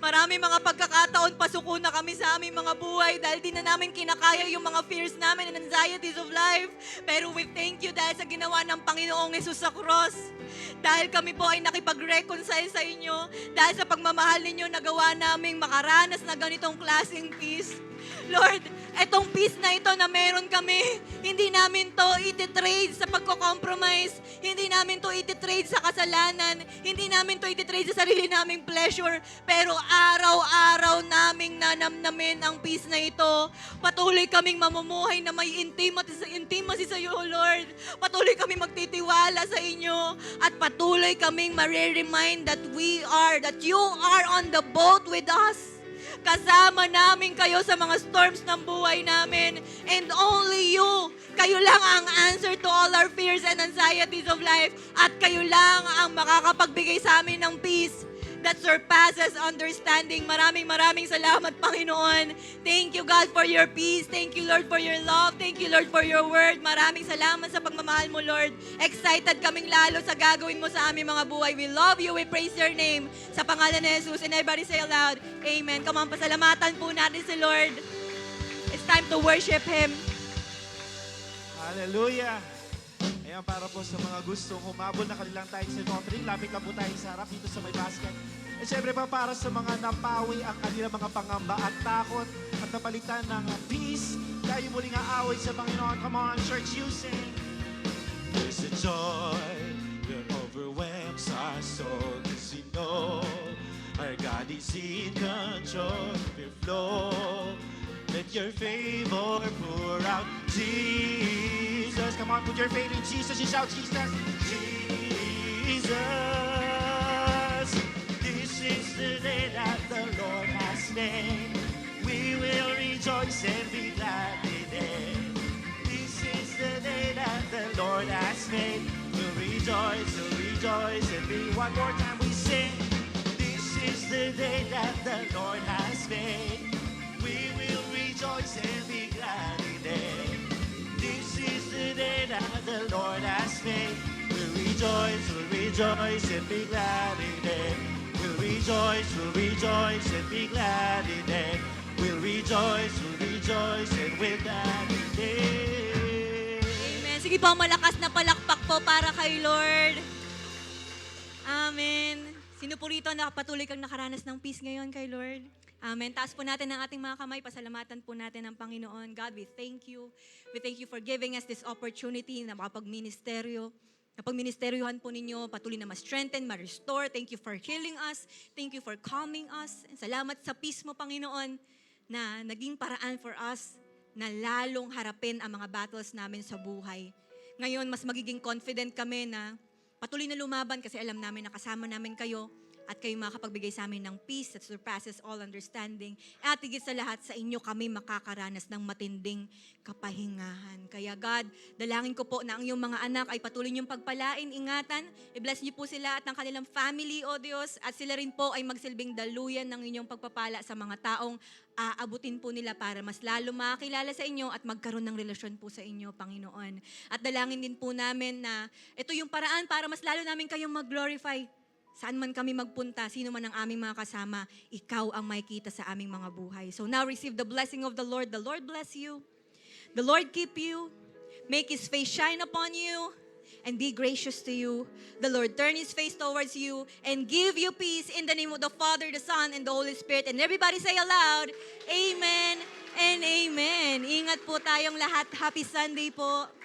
Marami mga pagkakataon pasuko na kami sa aming mga buhay dahil di na namin kinakaya yung mga fears namin and anxieties of life. Pero we thank you dahil sa ginawa ng Panginoong Jesus sa cross. Dahil kami po ay nakipag-reconcile sa inyo. Dahil sa pagmamahal ninyo, nagawa naming makaranas na ganitong klaseng peace. Lord, etong peace na ito na meron kami, hindi namin to ititrade sa pagko-compromise. Hindi namin to ititrade sa kasalanan. Hindi namin to ititrade sa sarili naming pleasure. Pero araw-araw naming nanamnamin ang peace na ito. Patuloy kaming mamumuhay na may intimacy sa iyo, Lord. Patuloy kaming magtitiwala sa inyo. At patuloy kaming mareremind that you are on the boat with us. Kasama namin kayo sa mga storms ng buhay namin. And only you, kayo lang ang answer to all our fears and anxieties of life. At kayo lang ang makakapagbigay sa amin ng peace that surpasses understanding. Maraming salamat, Panginoon. Thank you, God, for your peace. Thank you, Lord, for your love. Thank you, Lord, for your word. Maraming salamat sa pagmamahal mo, Lord. Excited kaming lalo sa gagawin mo sa aming mga buhay. We love you. We praise your name. Sa pangalan ni Jesus. And everybody say aloud, Amen. Come on, pasalamatan po natin si Lord. It's time to worship Him. Hallelujah! Ayan, para po sa mga gustong humabol na kanilang tithes and offering, lapit lang po tayo sa harap dito sa may basket. At syempre pa para sa mga napawi ang kanilang mga pangamba at takot at napalitan ng peace, tayo muling aaway sa Panginoon. Come on, church, you sing. There's a joy that overwhelms our soul, 'cause we know our God is in control. We flow. Let your favor pour out, Jesus. Come on, put your faith in Jesus. You shout, Jesus. Jesus. This is the day that the Lord has made. We will rejoice and be glad in it. This is the day that the Lord has made. We'll rejoice and be. One more time we sing. This is the day that the Lord has made. We will rejoice and be glad in it. This is the day that the Lord has made. We'll rejoice and be glad in it. We'll rejoice and be glad in it. We'll rejoice and we're glad in it. Amen. Sige po, malakas na palakpak po para kay Lord. Amen. Sino po rito na patuloy kang nakaranas ng peace ngayon kay Lord? Amen. Taas po natin ang ating mga kamay. Pasalamatan po natin ang Panginoon. God, we thank you. We thank you for giving us this opportunity na makapag-ministeryo. Napag-ministeryohan po ninyo, patuloy na ma-strengthen, ma-restore. Thank you for healing us. Thank you for calming us. And salamat sa peace mo, Panginoon, na naging paraan for us na lalong harapin ang mga battles namin sa buhay. Ngayon, mas magiging confident kami na patuloy na lumaban kasi alam namin na kasama namin kayo at kayo makakapagbigay sa amin ng peace that surpasses all understanding. At higit sa lahat, sa inyo kami makakaranas ng matinding kapahingahan. Kaya God, dalangin ko po na ang iyong mga anak ay patuloy niyong pagpalain, ingatan. I-bless niyo po sila at ang kanilang family, O Diyos. At sila rin po ay magsilbing daluyan ng inyong pagpapala sa mga taong aabutin po nila para mas lalo makakilala sa inyo at magkaroon ng relasyon po sa inyo, Panginoon. At dalangin din po namin na ito yung paraan para mas lalo namin kayong mag-glorify. Saan man kami magpunta, sino man ang aming mga kasama, ikaw ang makikita sa aming mga buhay. So now receive the blessing of the Lord. The Lord bless you. The Lord keep you. Make His face shine upon you and be gracious to you. The Lord turn His face towards you and give you peace in the name of the Father, the Son, and the Holy Spirit. And everybody say aloud, Amen and Amen. Ingat po tayong lahat. Happy Sunday po.